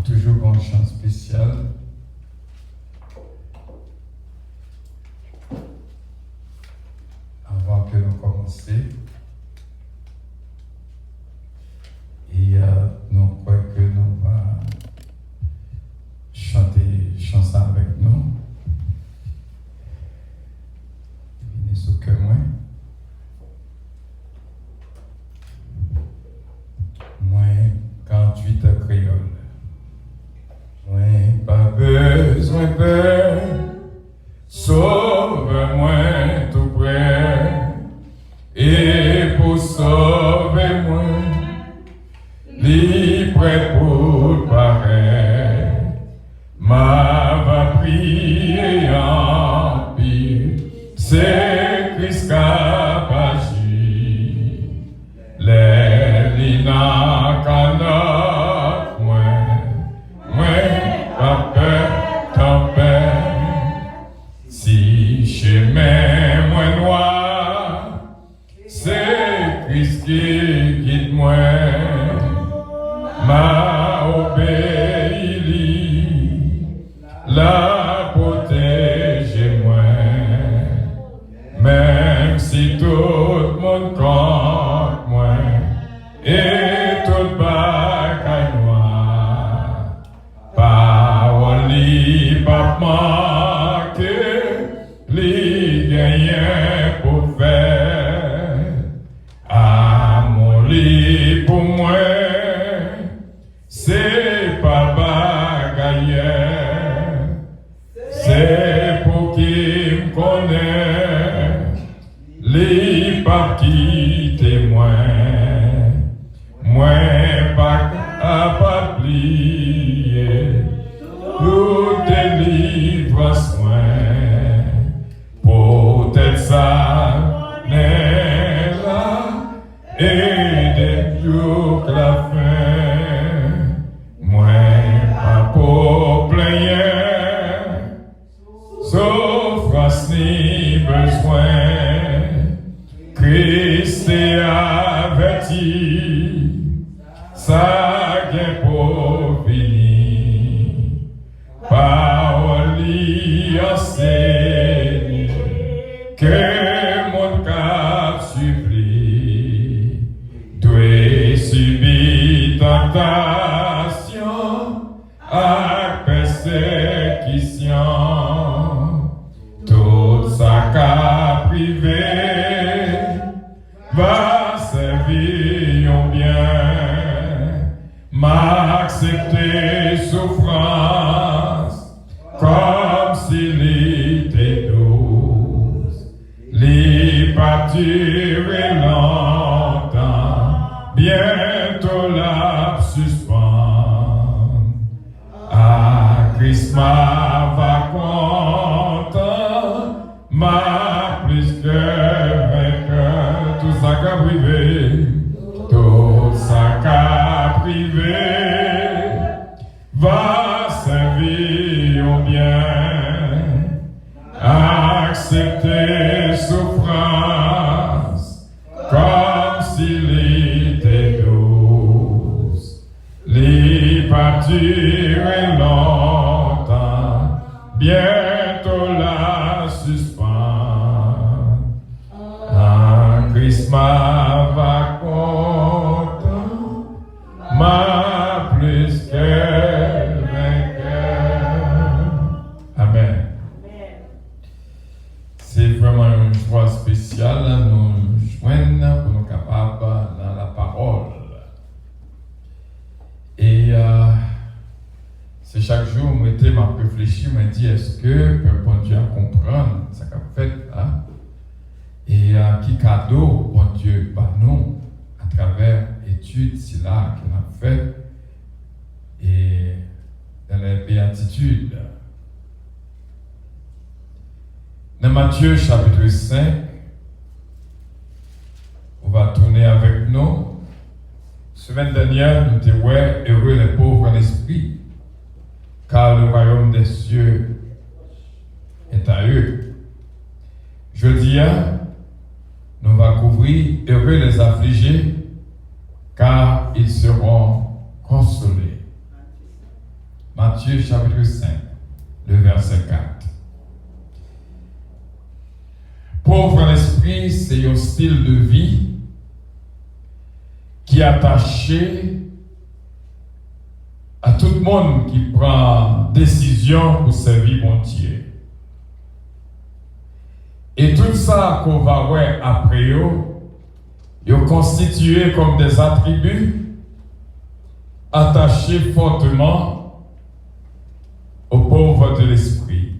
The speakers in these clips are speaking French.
toujours bonne chance spéciale. Avant que nous commencions, et nous croyons que nous allons chanter chanson avec nous. Venez sous que moi. Moi, 48 ans créole. Moi, pas besoin peur. Sauve-moi tout près, et pour sauver moi, li prêt pour paraître, m'a va prier en pire, c'est Christ qu'a agi, les lina canot, moi, pas peur, tempête. Si chemin moins noir, c'est Christ qui guide moi, m'a obéi, la protège moi, même si tout le monde contre moi, et tout bagaille noir, parole li pas manquer. Les gagnants pour faire amour li pour moi, c'est pas bagaille, c'est pour qui me connaît, les pas quitter moi pas à plier, tout délivrance moi. Peut-être ça n'est là et depuis que la fin, moi pas pour plaire, souffrance ni besoin, Christ est averti, ça vient pour venir, parole enseigne. Que mon cap supplie, doit subir tentation à persécution, tout ça qu'a privé va servir bien, m'accepter souffrance comme s'il était pas durer longtemps, bientôt la suspendre. Ah, Christ va content, m'a plus que vainqueur, tout ça qu'a privé, tout ça qu'a privé, va servir au bien, accepter souffrance comme s'il était douce, les pas durer longtemps, bientôt la suspendre. Un Christ va content, m'a plus que vainqueur. Amen. C'est vraiment une joie spéciale à nous joindre pour nous capables dans la parole. Et c'est chaque jour, moi, je m'a réfléchi, je me dis, est-ce que bon Dieu a comprendre ce qu'a fait là? Et qui cadeau, bon Dieu, par nous, à travers l'étude, c'est là qu'il a fait, et dans les béatitudes. Dans Matthieu chapitre 5, on va tourner avec nous. Semaine dernière, nous étions heureux les pauvres en esprit, car le royaume des cieux est à eux. Jeudi, nous allons couvrir heureux les affligés, car ils seront consolés. Matthieu chapitre 5, le verset 4. Pauvre en esprit, c'est un style de vie qui est attaché à tout le monde qui prend décision pour servir mon Dieu. Et tout ça qu'on va voir après, est constitué comme des attributs attachés fortement aux pauvres de l'esprit.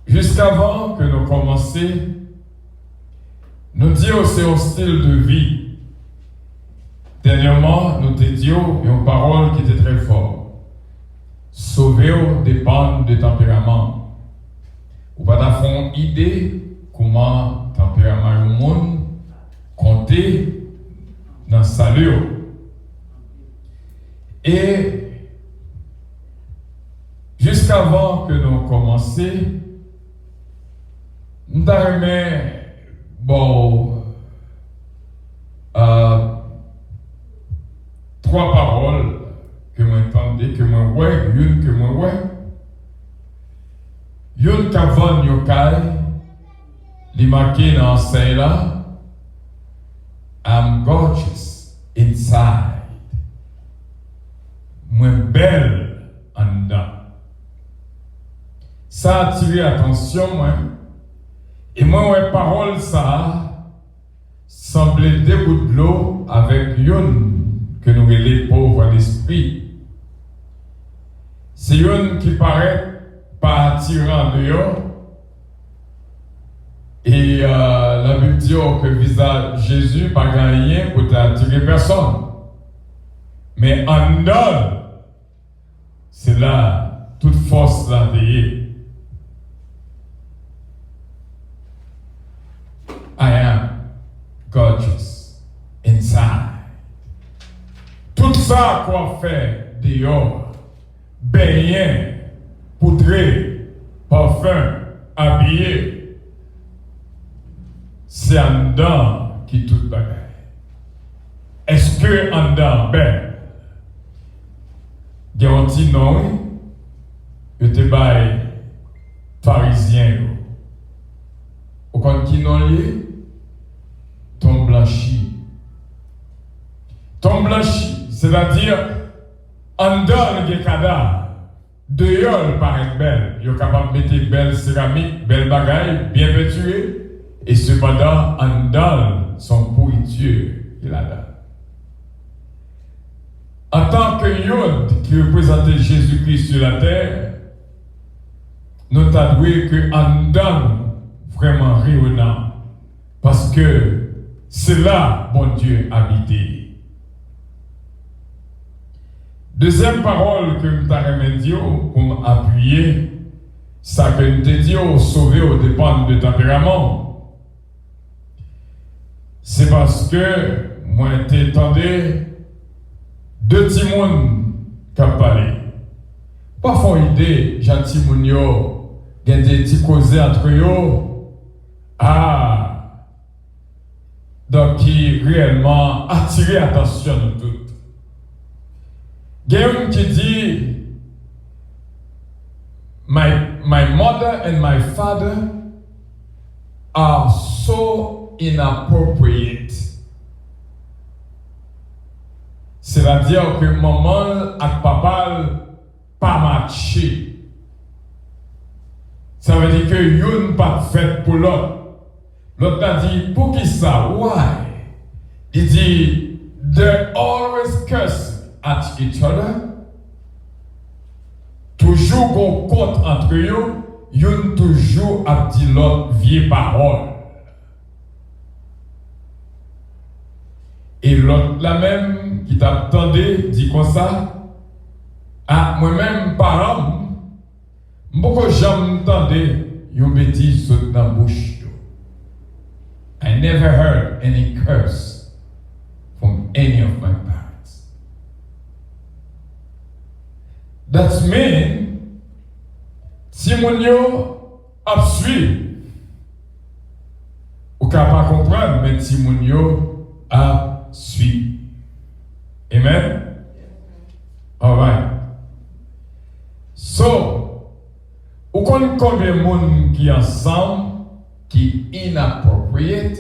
Jusqu'avant que nous commencions, nous disions c'est un style de vie. Dernièrement, nous te disions une parole qui était très forte. Sauver dépend de tempérament. Ou pas d'avoir une idée comment tempérament du monde compter dans le salut. Et jusqu'avant que nous commencions, nous avons trois paroles que moi entendais, que moi ouais, une que moi ouais. Une qu'avant yokai, li marqué dans ce là, I'm gorgeous inside. Moi belle en dedans. Ça a attiré attention moi. Et moi ouais parole ça semblait des gouttes de l'eau avec une que nous les pauvres d'esprit. C'est une qui paraît pas attirant dehors. Et la Bible dit que visage Jésus pas gagné pour t'attirer personne. Mais en dedans, c'est là toute force là derrière. I am gorgeous inside. Tout ça qu'on fait dehors, baigné, poudré, parfum, habillé, c'est en dedans qui tout bagaille. Est-ce que en dedans, ben, garanti non, que te bail pharisien, au compte qui non lié, ton blanchi. Ton blanchi, c'est-à-dire, en dedans le cadavre, dehors le paraît belle, il est capable de mettre belle céramique, belle bagaille, bien vêtue, et cependant, en dedans, son pourriture, il a là. En tant que Yod qui représentait Jésus-Christ sur la terre, nous t'avouons que en dedans, vraiment rayonnant, parce que c'est là, bon Dieu, habité. Deuxième parole que nous t'avons dit pour appuyer, ça que nous t'avons dit sauver au dépend de tempérament. C'est parce que moi t'entendais deux petits monde qui parlé. Pas font idée, gentil moun yo, gen des petits causés entre eux. Ah, donc qui réellement attirer attention de tout. Quelqu'un qui dit, my mother and my father are so inappropriate. C'est-à-dire que maman et papa pas matché. Ça veut dire que une pas fait pour l'autre. L'autre a dit, pour qui ça? Why? Il dit, they always curse at each other. Toujours qu'on compte entre eux, yon toujours a dit l'autre vieille parole. Et l'autre la même qui t'attendait dit comme ça, ah moi-même parent, beaucoup jamais entendu yon bêtise saute dans la bouche. I never heard any curse from any of my parents. That means, si mon yo absuit, ou qu'à pas comprendre, mais si mon yo absuit. Amen? Alright. So, ou connaît combien de monde qui ensemble, qui inappropriate,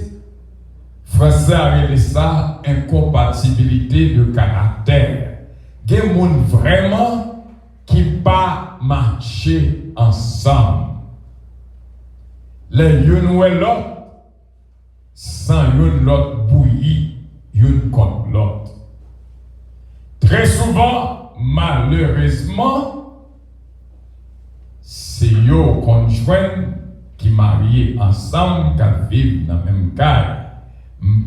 français a révélé ça, incompatibilité de caractère. Il y a des gens vraiment qui pas marcher ensemble. Les uns ou l'autre, sans l'autre bouilli, une contre l'autre. Très souvent, malheureusement, c'est eux conjoints qui marient ensemble, qui vivent dans le même cas.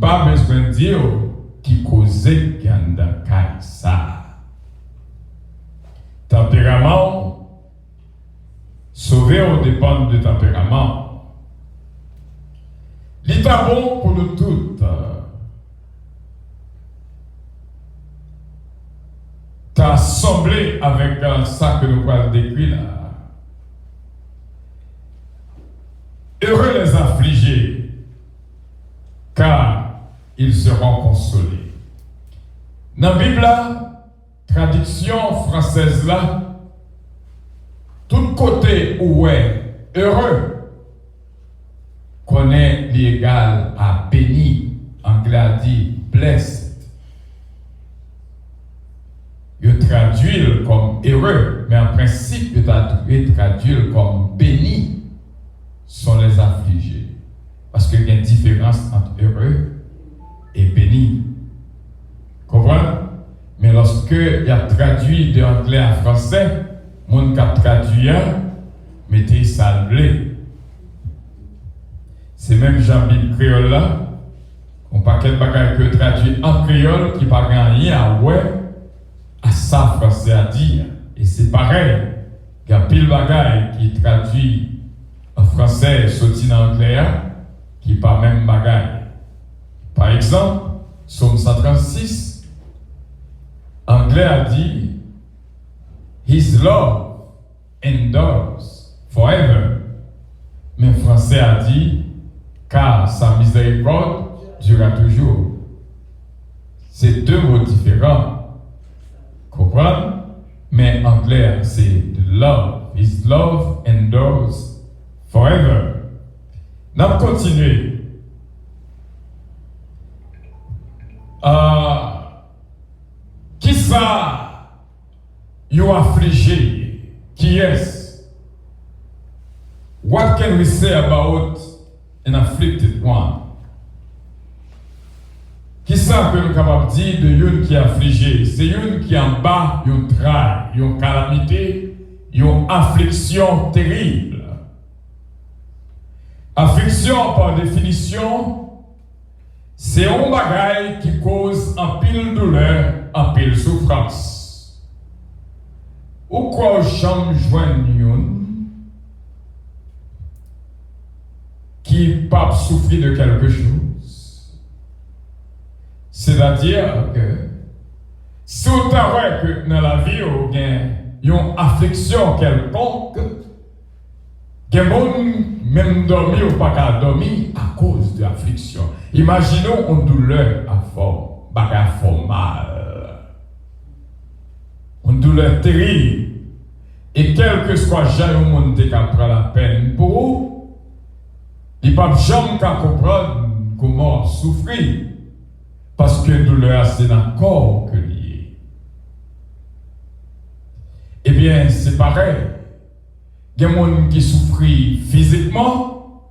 Pas besoin de dire qui causait qui est dans le cas ça. Tempérament, sauver au dépend de tempérament. L'état bon pour nous toutes. T'assembler avec ça que nous allons décrire là. Heureux les affligés, car ils seront consolés. Dans la Bible, traduction française là, tout côté où est heureux, connaît l'égal à béni. Anglais a dit blessed. Il traduit comme heureux, mais en principe, il traduit comme béni sont les affligés. Parce qu'il y a une différence entre heureux et béni. Comprenez? Mais lorsque il a traduit de anglais à français, mon qui a traduit mettez salvé. C'est même Jean-Bible créole là, on paquet de bagages que traduit en créole qui n'a pas rien à ouais à ça français à dire. Et c'est pareil, il y a pile de bagages qui traduit en français sorti en anglais qui n'a pas même bagages. Par exemple, Psaume 136, anglais a dit His love endures forever. Mais français a dit car sa miséricorde durera toujours. C'est deux mots différents. Comprenez? Mais anglais, c'est love. His love endures forever. Nous continuons. Qui ça you affligé? Qui est-ce? What can we say about an afflicted one? Qui ça que nous sommes capables de dire de une qui est affligé? C'est une qui est en bas, une traille, une calamité, une affliction terrible. Affliction, par définition, c'est un bagage qui cause un pile douleur, un pile souffrance. Ou quoi chambre joignent qui pas souffrir de quelque chose. C'est-à-dire que si vous avez que dans la vie, vous avez une affliction quelconque, que même dormir ou pas qu'à dormir à cause de l'affliction. Imaginons une douleur à fort, à fort mal. Une douleur terrible. Et quel que soit jamais le monde qui prend la peine pour vous, il ne peut jamais comprendre comment souffrir. Parce que la douleur, c'est dans le corps que lié. Eh bien, c'est pareil. Il y a des gens qui souffrent physiquement,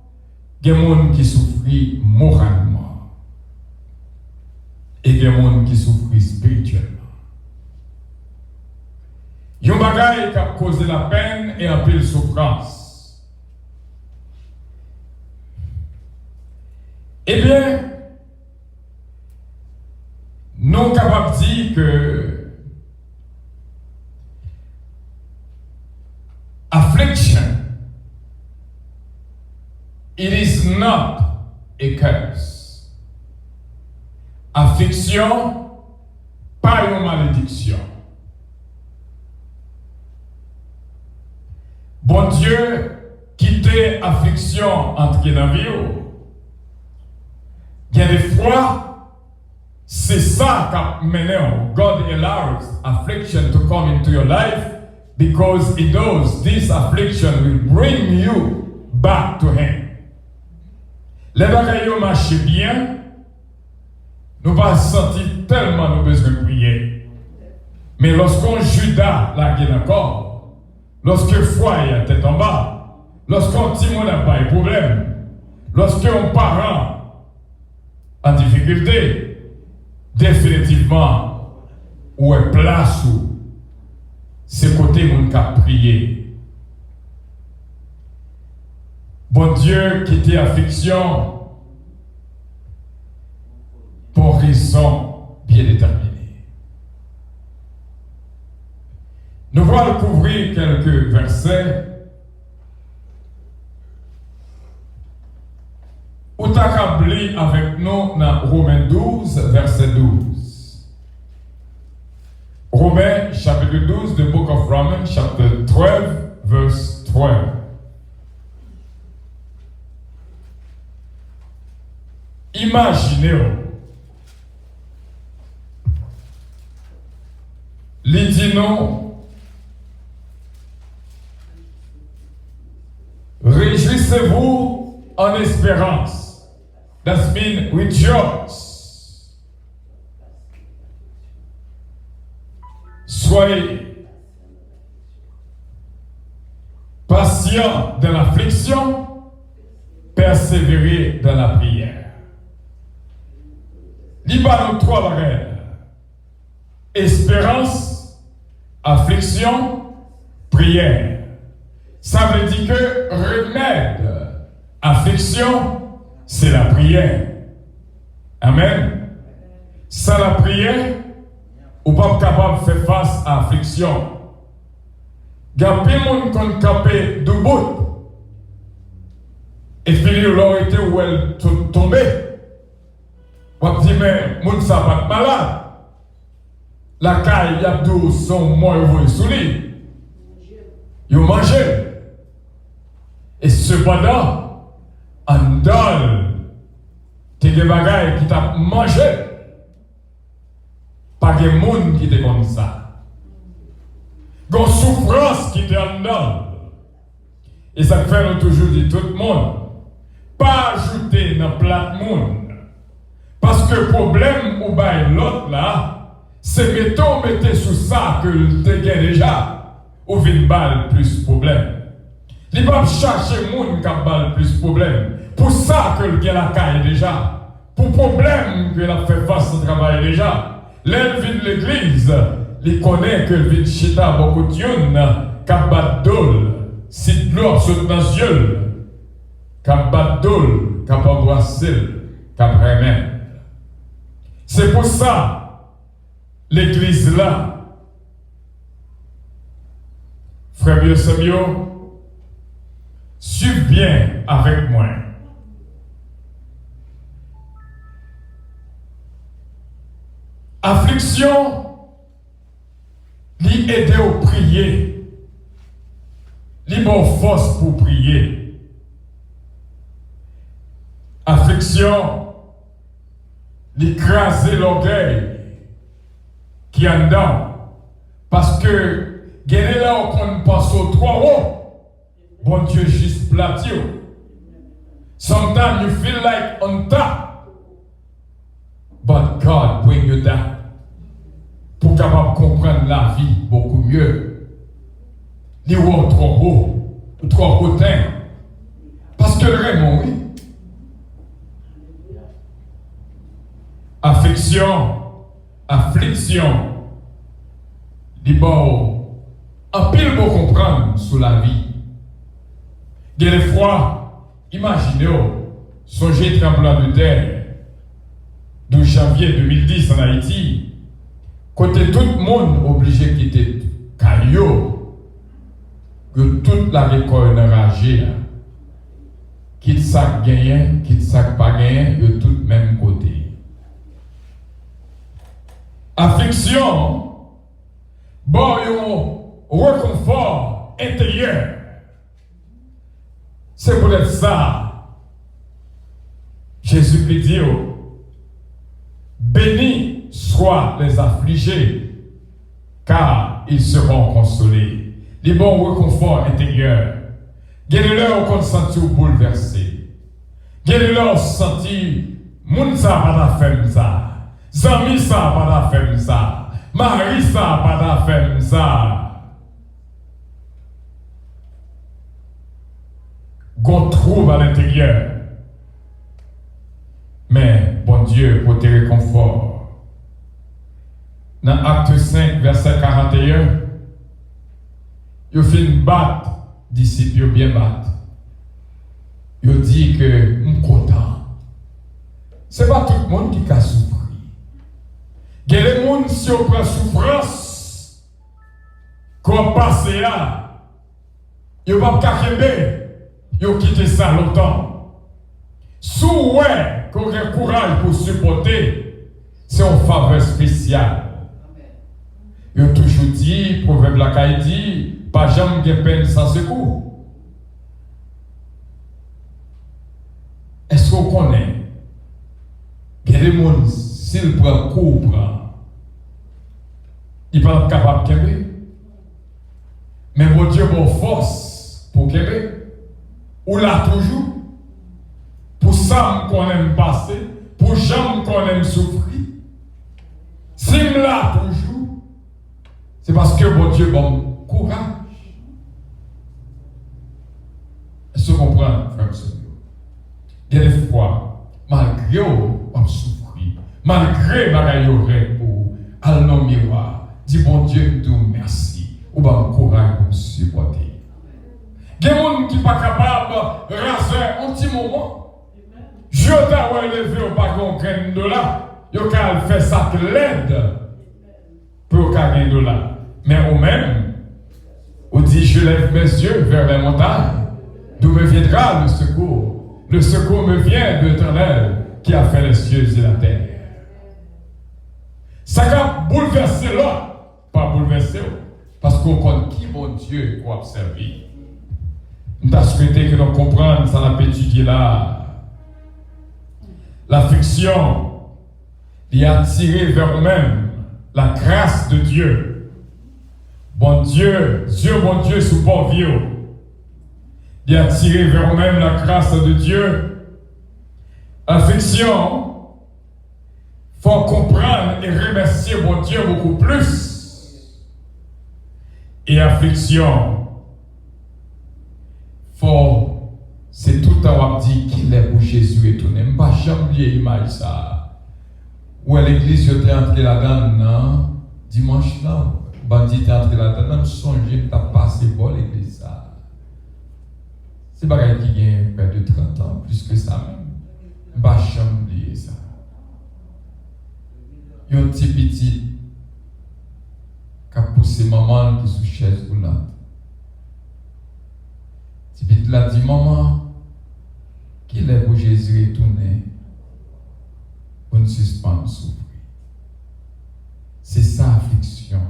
il y a des gens qui souffrent moralement. Et il y a des gens qui souffrent spirituellement. Il y a un bagage qui a causé la peine et un peu de souffrance. Eh bien, nous sommes capables de dire que affliction, it is not a curse. Affliction, pas une malédiction. Bon Dieu, quitter affliction entre dans la vie. Il y a des fois, c'est ça qui mené. God allows affliction to come into your life because He knows this affliction will bring you back to Him. Les bagailles ont marché bien, nous pas senti tellement nous besoin de prier. Mais lorsqu'on Judas la gueule encore, lorsque foyer a tête en bas, lorsqu'on Timon n'a pas de problème, lorsqu'on parent en difficulté, définitivement, où est place où c'est côté mon cap prier. Bon Dieu qui était affliction pour raison bien déterminée. Nous allons couvrir quelques versets où t'accabli avec nous dans Romains 12, verset 12. Romains, chapitre 12, the book of Romans, chapter 12, verse 12. Imaginez-vous. Il dit non. Réjouissez-vous en espérance. That means rejoice. Soyez patient dans l'affliction, persévérez dans la prière. Liban nos trois barrières. Espérance, affliction, prière. Ça veut dire que remède, affliction, c'est la prière. Amen. Sans la prière, ou pas capable de faire face à l'affliction. Gapé moun kon capé de bout. Et puis il aurait été où elle tombée. On dit mais moun ça pas malade. La caille y a deux son moins vous sous lui. Ils mangé. Et cependant, en donne, t'es des bagailles qui t'a mangé. Pas de monde qui t'est comme ça. Une souffrance qui t'est en donne. Et ça fait nous toujours dire tout le monde, pas ajouter dans le plat monde. Parce que le problème ou bien l'autre là, c'est mettez sous ça que tu gagnes déjà, ou vient balle plus problème. Il va chercher monde qui a balle plus problème. Pour ça que le gars la caille déjà. Pour problème que la fait face au travail déjà. L'élève de l'église, il connaît que le vide chita beaucoup de yon, cap bat dol, si de l'or saute dans les yeux, cap bat dol, cap embrasser, cap remettre. C'est pour ça, l'église là, frère Bio Samio, suivez bien avec moi. Affliction, lui aider au prier, lui bon force pour prier. Affliction, lui craser l'orgueil qui est en dedans. Parce que, gagner là où on passe au 3 haut, bon Dieu juste platio. Sometimes you feel like on top, but God bring you down. Pour capable comprendre la vie beaucoup mieux. Les hauts trop haut, trop hautain. Parce que le Raymond, oui. Affliction, les bords, en pile pour comprendre sur la vie. Des fois, imaginez-vous, songez tremblement de terre, 12 janvier 2010 en Haïti. Côté tout le monde obligé de quitter Caillou, que toute la récolte enragée, quitte ça gagne, quitte ça pas gagne, de tout même côté. Affliction, bon, un réconfort intérieur. C'est pour être ça. Jésus-Christ dit, Bénis soient les affligés, car ils seront consolés. Les bons réconfort intérieur. Guéris-leur qu'on senti bouleversé. Guéris-leur senti, moun sa pas la femme ça. Zami ça pas la femme ça. Marie ça pas la femme ça. Qu'on trouve à l'intérieur. Mais, bon Dieu, pour te réconfort. Dans Acte 5, verset 41, il fait battre, disciples bien battre. Il dit que je suis content. Ce n'est pas tout le monde qui a souffert. Il y a des gens qui ont pris souffrance, qu'on passe là, ils ne vont pas ils ont quitté ça longtemps. Sous ouais, qu'on ait courage pour supporter, c'est une faveur spéciale. Ils ont toujours dit, proverbe la caille dit, pas jamais de peine sans secours. Est-ce qu'on connaît? Il y a des gens, s'ils prennent cours, ils ne sont pas capables de qu'aimer. Mais mon Dieu, mon force pour qu'aimer. Ou là toujours. Pour ça qu'on aime passer, pour jamais qu'on aime souffrir. Si là toujours, c'est parce que mon Dieu bon courage. Est-ce qu'on comprend, frère il y a des fois, malgré on souffre, malgré bagaille pour aller dans le miroir, dis bon Dieu, tout merci, ou bon courage pour me supporter. Il y a des gens qui ne sont pas capables de raser un petit moment. Je t'ai élevé au bagon $1 de là. Je t'ai fait ça de l'aide pour $1 de là. Mais au même, on dit je lève mes yeux vers les montagnes. D'où me viendra le secours? Le secours me vient de l'Éternel qui a fait les cieux et la terre. Ça a bouleversé l'autre, pas bouleversé. Parce qu'on compte qui mon Dieu pour observer. Nous avons souhaité que nous comprenions ça, la étudier là. L'affliction, il a attiré vers nous-mêmes la grâce de Dieu. Bon Dieu, bon Dieu, sous bon vieux. Il a attiré vers nous-mêmes la grâce de Dieu. Affliction, il faut comprendre et remercier mon Dieu beaucoup plus. Et affliction, c'est tout le temps dit qu'il est pour Jésus et tout. Je ne vais jamais oublier l'image ça. Où l'église était entrée là-dedans, dimanche là, bandit était entré là-dedans, je songeais que tu as passé pour l'église ça. C'est pas quelqu'un qui a près de 30 ans, plus que ça même. Je ne vais jamais oublier ça. Il y a un petit qui a poussé maman qui est sous chaise roulante. Si vite là dit maman, qu'il est pour Jésus et tourner, on ne suspend souffrir. C'est ça affliction.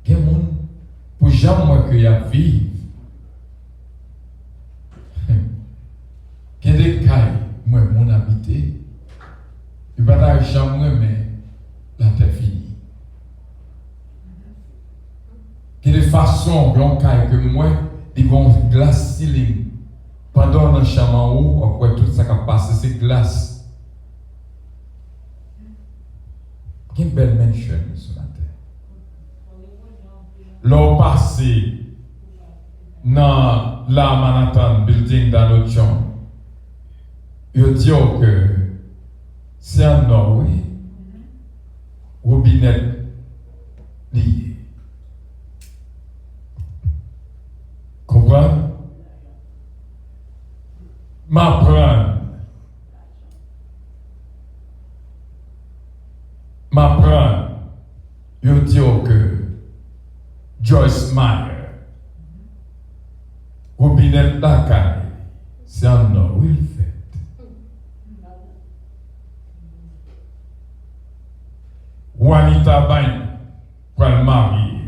Quel monde pour jamais que y a vivre. Quel des cas moi mon habité. Il va pas jamais mais la terre finie. Quelle façon bon cas que moi ils vont glace ceiling. Pendant le champ en haut, après tout ça qui a passé, c'est glace. Quelle belle mansion sur la terre. L'on passé dans la Manhattan Building dans notre champ. Il dit que c'est un Norway. Robinet lié. Comprends? M'apprendre. Il dit que Joyce Meyer, robinet d'accueil, c'est un nom où il fait. Juanita Bain, pour le marier,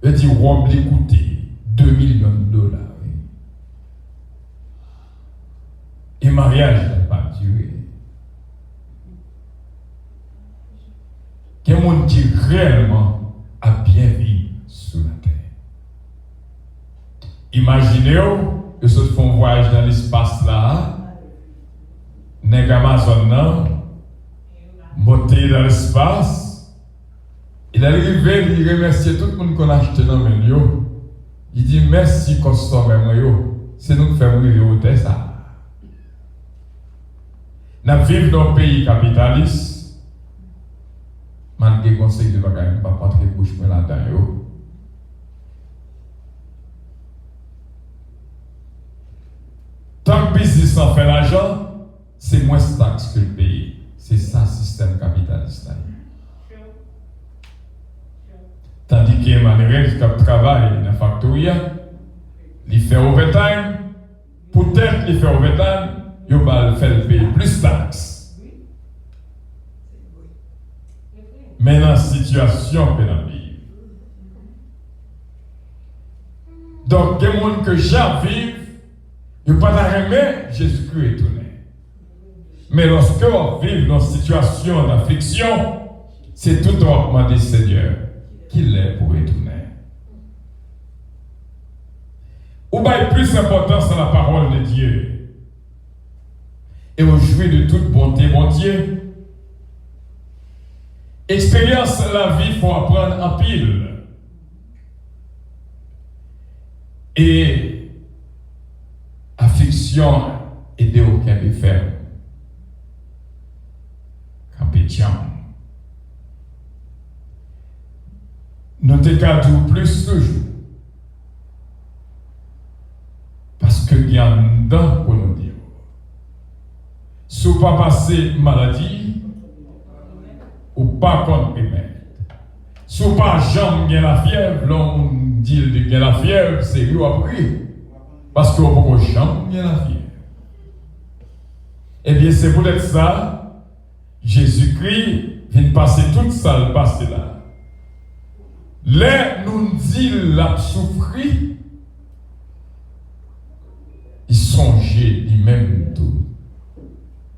il dit Rob l'écouter $2 millions. Et mariage n'a pas duré. gens qui réellement a bien vivre sur la terre. Imaginez-vous que ce font voyage dans l'espace là, nèg Amazon nan, monter dans l'espace, il arrive, il remercie tout le monde qu'on a acheté dans le milieu. Il dit merci customer yo, c'est nous qui faisons arriver au terre ça. Nous vivons dans un pays capitaliste, malgré le conseil de bagaille, pas rentrer bouche là-dedans. Tant que le business en fait l'argent, c'est moins de taxes que le pays. C'est ça le système capitaliste. Tandis que Emmanuel qui travaille dans la factory, il fait overtime, peut-être qu'il fait overtime, il va faire payer plus de taxes. Mais dans la situation que nous vivons. Donc, il y a des gens que j'ai vivre, ils ne peuvent pas aimer Jésus-Christ est tourné. Mais lorsque on vit dans une situation d'affliction, c'est tout en demander Seigneur qu'il est pour retourner. Ou bien plus d'importance à la parole de Dieu. Et on jouit de toute bonté, mon Dieu. Expérience de la vie, il faut apprendre en pile. Et affliction, aider aucun des fermes. Campétian. Nous te gardons plus toujours. Parce que il y a un dedans pour nous dire. Si vous pas passer maladie, ou pas contre remède. Si vous pas jamais la fièvre, l'on dit que la fièvre, c'est lui après. Parce que vous pas jamais la fièvre. Eh bien, c'est peut-être ça, Jésus-Christ vient passer tout ça, le passé là. Les nous dit la souffrir, il songeait lui-même tout.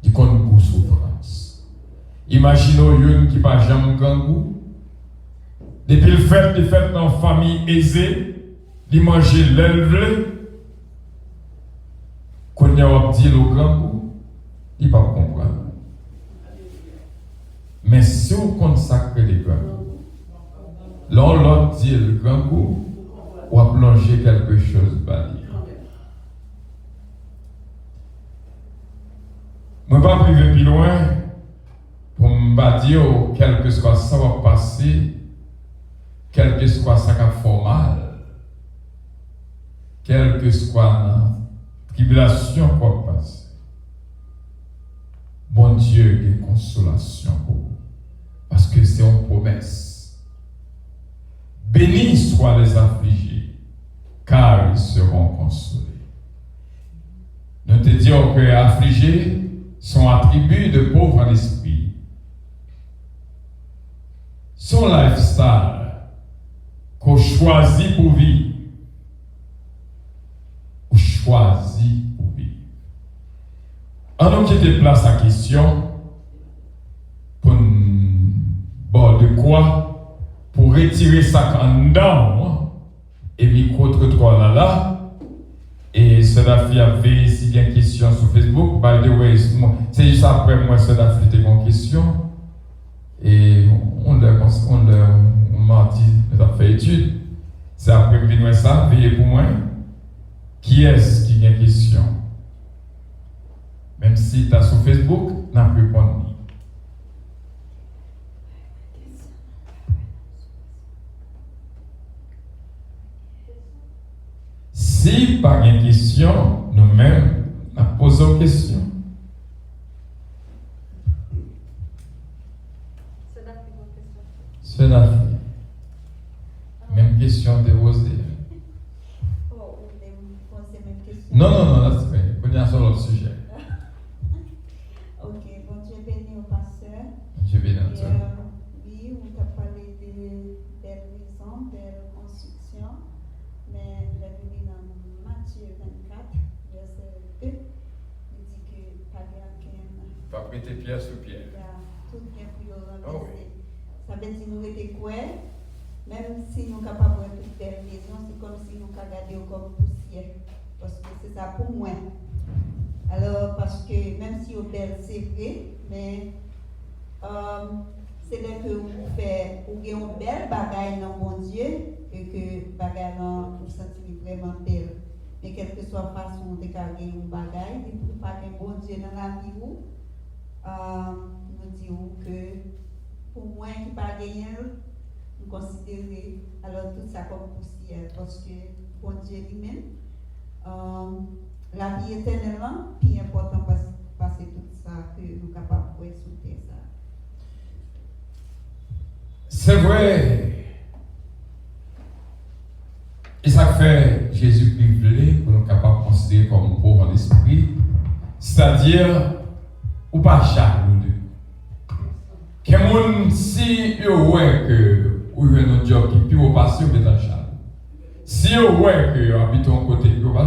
Il connaît beaucoup souffrance. Imaginez une qui n'a jamais gangou. Depuis le fait dans une famille aisée, il mangeait l'élevée. Quand il a dit le gangou, il ne va pas comprendre. Mais si on consacre les gangou, l'on dit le gangou, on va plonger quelque chose par lui. Je ne vais pas priver plus loin pour me dire quel que soit ça va passer, quel que soit ça qui a fait mal, quel que soit la tribulation qui va passer. Bon Dieu, il y a consolation pour vous. Parce que c'est une promesse. Bénis soient les affligés, car ils seront consolés. Nous te disons que affligés sont attributs de pauvres en esprit. Son lifestyle qu'on choisit pour vivre, ou choisit pour vivre. En nous qui déplace la question, pour de quoi, pour retirer ça en dedans, et micro-trottoir là, et cela fait avait si bien question sur Facebook. By the way, c'est juste après moi, cela fait une question. Et on m'a dit, on a fait étude. C'est après que je ça, veillez pour moi. Qui est-ce qui a une question? Même si tu as sur Facebook, n'a pas répondu. Si pas une question, nous-mêmes, nous posons une question. Cela fait. Même question de Rosé. Non, là c'est bien. On est sur l'autre sujet. Ok, bon Dieu béni au pasteur. Dieu béni au pasteur. Oui, on t'a parlé de belles maisons, belles constructions, mais la Bible dans Matthieu 24, verset 2, il dit que pas bien qu'un. Pas prêter pierre sur pierre. Il y a tout bien pour le remplacer. Ça veut dire nous était quoi, même si nous sommes capables de voir toute belle maison, c'est comme si nous regardions comme poussière. Parce que c'est ça pour moi. Alors, parce que même si vous êtes belle, c'est vrai, mais c'est là que vous faites, vous avez une belle bagaille dans mon Dieu, et que bagaille dans vous sentez vraiment belle. Mais quelle que soit la façon de gagner une bagaille, et pour pas un bon Dieu dans la vie, nous disons que pour moi qui pas gagné, nous considérons alors tout ça comme poussière, parce que bon Dieu lui-même, la vie éternellement, puis important passer tout ça que nous sommes capables de soutenir ça. C'est vrai. Et ça fait Jésus privilège pour nous capables de considérer comme pauvre en esprit, c'est-à-dire, ou pas jaloux de. Quelqu'un, si vous voyez que vous avez un job qui est plus passé, vous êtes jaloux. Si vous voyez que vous habitez un côté qui est pas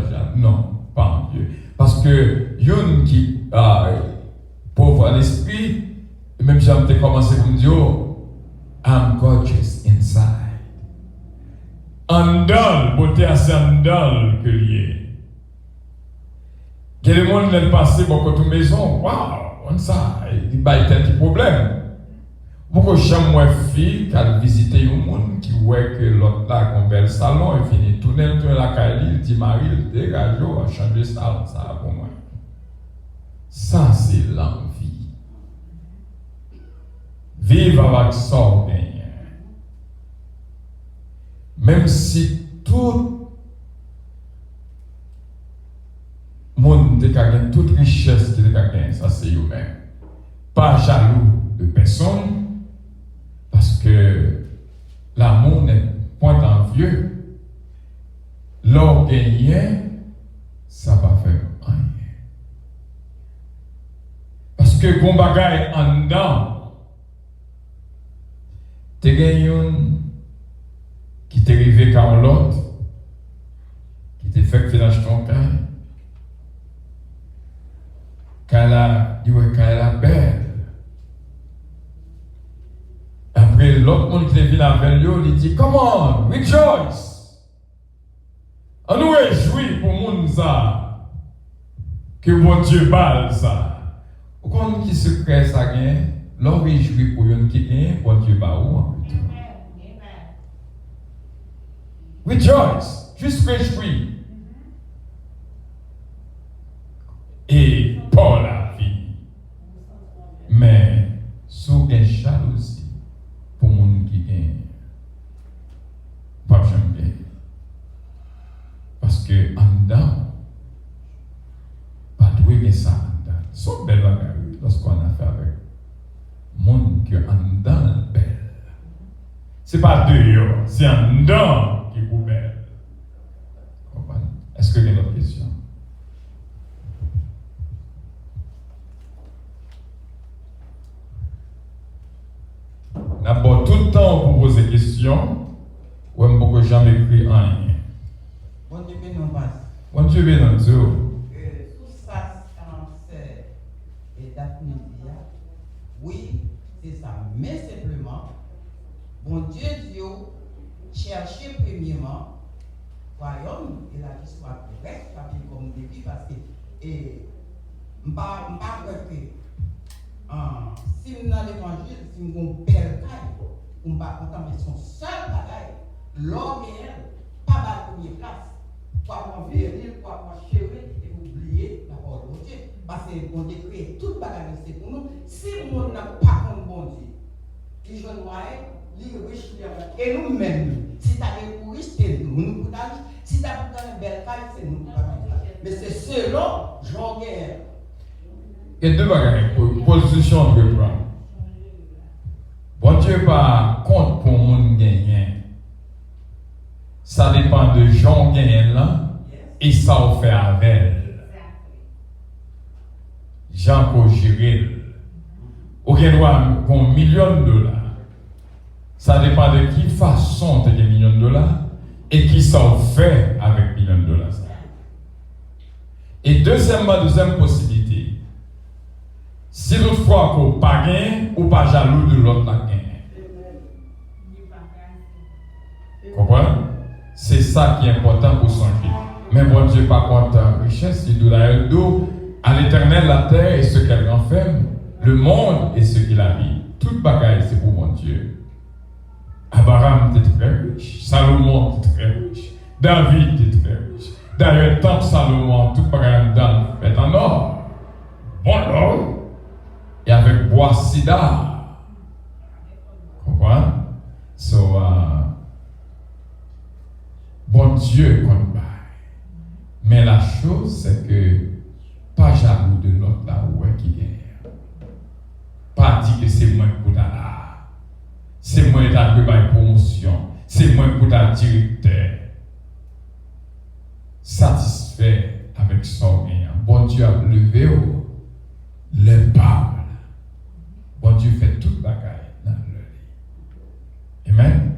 jaloux, non, pas en Dieu. Parce que, yon qui pauvre en esprit, même si j'ai commencé à me dire, I'm gorgeous inside. Andal, beauté assez andal que lié. Quel monde l'est passé beaucoup de maison, waouh, on ça, il y a un petit problème. Beaucoup de chambre fille qui a visité un monde qui voit que l'autre là, un bel salon, il finit tourner la caille, il dit Marie, il dégage, a changé ça, ça pour moi. Ça, c'est l'envie. Vivre avec son gain. Même si tout le monde a gagné, toute richesse qu'il a gagné, ça c'est eux-mêmes. Pas jaloux de personne, parce que l'amour n'est point envieux. L'orgueil, ça va faire rien. Parce que quand bagaille en dedans, tu gagnes qui t'est arrivé quand l'autre, qui t'est fait finir ton cas, quand elle a belle. Après, l'autre monde qui est venu avec lui, il dit, come on, rejoice. On nous réjouit pour monde ça, que mon Dieu parle ça. Au compte qui se crée ça gagne, l'on réjouit pour une qui gagne, bon Dieu parle où en plus. Rejoice, juste réjouis. Et pour la vie. Mais, sous une jalousie, pour les gens qui gagnent, pas jamais. Parce que en dedans, pas doué mais ça en dedans. C'est belle bagaille lorsqu'on a fait avec les gens qui en dedans belle. C'est pas dehors, c'est en dedans. Qui est belle. Est-ce que vous avez d'autres questions? D'abord, tout le temps pour poser des questions, ou même beaucoup jamais écrit rien. Bon Dieu bénisse nous. Bon Dieu bénisse nous. Tout ça, c'est Daphne. Oui, c'est ça. Mais simplement, bon Dieu dit, chercher premièrement royaume et la vie soit correcte, la vie comme début, parce que je ne pas que si nous dans l'évangile, si nous avons un bel caille, on ne va pas mettre son seul bagaille, l'homme et elle, pas la première place, pour avoir viril, pour avoir chéri et oublier la parole de Dieu. Parce qu'on a créé toute bagaille, c'est pour nous. Si le monde n'a pas comme bon Dieu, les jeunes noirs, et nous-mêmes, si tu as des couris, c'est nous. Si tu as une belle caille, c'est nous. Mais c'est selon Jean-Guerre. Il y a deux bagages, position de prendre. Bon Dieu pas compte pour le monde gagnant. Ça dépend de Jean gagnant là et ça on fait avec elle. Jean pour gérer. Ou bien doit pour $1 million. Ça dépend de qui façon tu as $1 million et qui ça fait avec $1 million. Et deuxième possibilité, si toutefois qu'on pas gain ou pas jaloux de l'autre la gain. C'est ça qui est important pour songer. Mais bon Dieu, par contre, richesse, il doit le dos. À l'Éternel, la terre et ce qu'elle renferme, le monde et ce qu'il habite. Toute bagaille, c'est pour mon Dieu. Abraham était très riche. Salomon était très riche. David était très riche. D'ailleurs, tant Salomon, tout bagaille dedans, fait en or. Bon or. Et avec bois sida. Comprenez? So, bon Dieu qu'on baille. Mais la chose, c'est que pas jaloux de l'autre là où est qui gagne. Pas dire que c'est moi qui là. C'est moi qui ai une promotion. C'est moi qui ai directeur. Satisfait avec son bien. Bon Dieu a levé le parle. Bon Dieu fait toute bagaille dans le lit. Amen.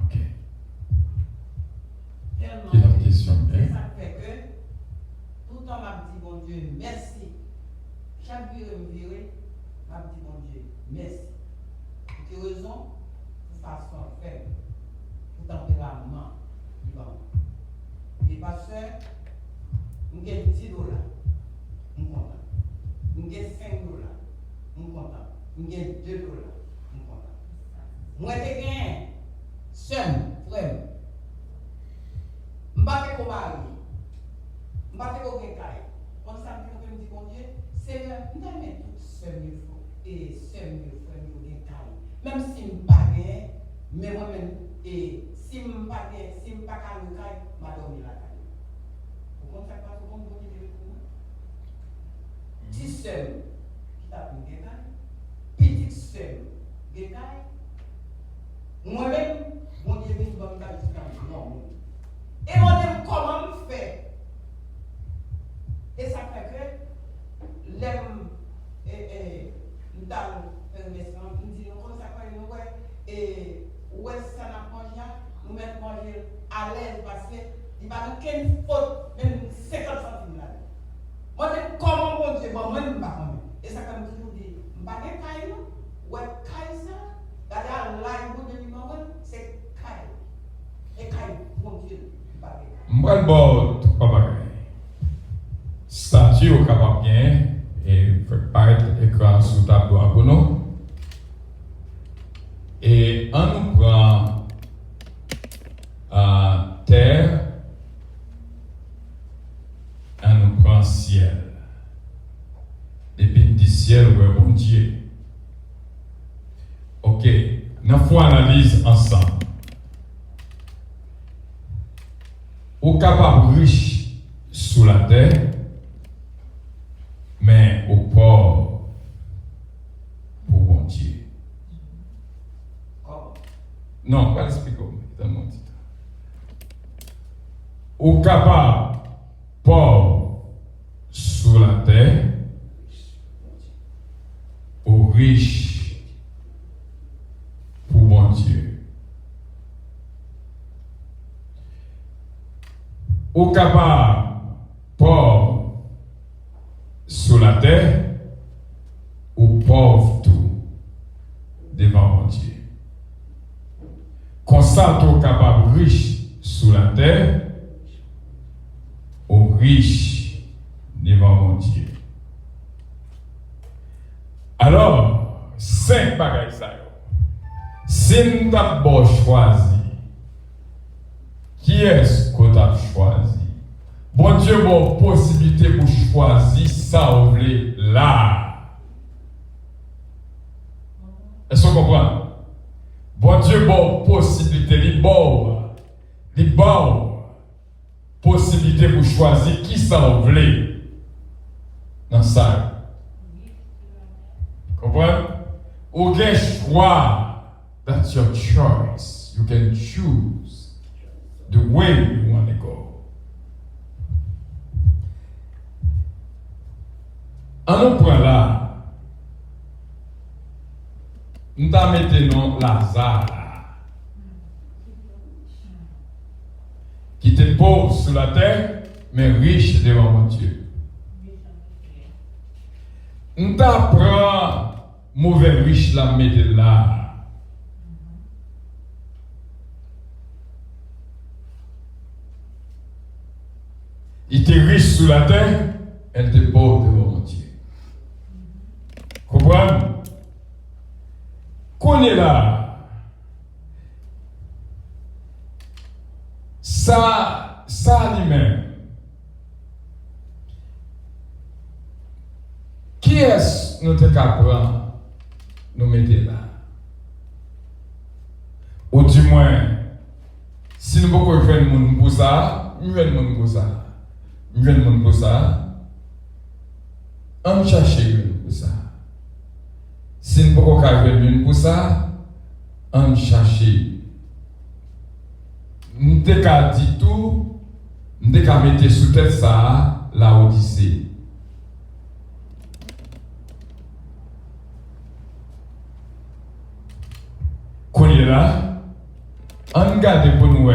Ok. Qui est notre question? C'est ça fait que tout le temps m'a dit bon Dieu merci. Chaque jour me virer, m'a dit bon Dieu merci. Pour quelle raison? Pour façon faible, pour tempérament, et pasteur, nous avons 10 $, nous content. Nous avons 5 $, nous content. Nous avons 2 $, nous content. Moi, je gagne seul, frère. Je ne sais pas comment aller. Je ne sais pas comment aller. On s'est dit, bon Dieu, Seigneur, nous avons tout seul, et seul, frère, nous avons même si je ne sais pas, mais moi-même, et si je ne sais pas, si je ne sais pas, je vais dormir la caille. Vous comprenez pas ce que vous dites pour moi? Petit seul, qui t'a pris des cailles, petit seul, des cailles. Moi-même, mon Dieu, je vais me faire non. Et mon Dieu, comment me faire? Et ça fait que l'aime, nous avons fait une mission, nous disons, comme ça, et où est-ce que ça n'a pas mangé? Nous mettons manger à l'aise parce qu'il n'y a pas aucune faute, même 50 centimes là. Moi, je dis, comment mon Dieu, moi, je ne sais pas. Et ça, comme toujours dit, je ne sais pas caille, ouais, caille ça, d'ailleurs, là, il y a c'est caille. Et caille, mon Dieu, je ne sais pas. Moi, le bord, pas bagaille. Statue au capable bien et fait paraître écran sous tableau à Bono. Et on nous prend terre, on nous prend ciel. Depuis du ciel, ouais, bon Dieu. Ok, nous faisons analyse ensemble. Au capable riche sous la terre, mais au pauvre pour bon Dieu. Non, pas l'expliquer dans mon titre. Au capable pauvre sous la terre, au riche pour bon Dieu. Au capable pauvre sous la terre, au pauvre tout devant mon Dieu. Constate au capable riche sous la terre, au riche devant mon Dieu. Alors, 5 bagailles ça. Si nous avons choisi, qui est-ce que tu as choisi? Bon Dieu, bon possibilité pour choisir ça ou là. Est-ce qu'on comprend? Bon Dieu, bon possibilité, il bon possibilité pour choisir qui ça ou dans ça. Comprenez? Ou avez choix. That's your choice. You can choose the way you want to go. En nous point là, nous mettons Lazare là, qui était pauvre sur la terre, mais riche devant mon Dieu. Nous prenons mauvais riche là, mettez là. sous la terre, elle était pauvre devant mon Dieu. Comprenez? Qu'on est là. Ça lui-même. Qui est-ce notre capran nous mettez là? Ou du moins, si nous pouvons faire le monde pour ça, nous faisons le monde pour ça. Nous faisons le monde pour ça. On cherche le monde pour ça. Si nous pouvons faire le monde pour ça, on cherche. Nous avons dit tout, nous avons mis sous tête ça, la Odyssée. Qu'on est là, on regarde pour nous,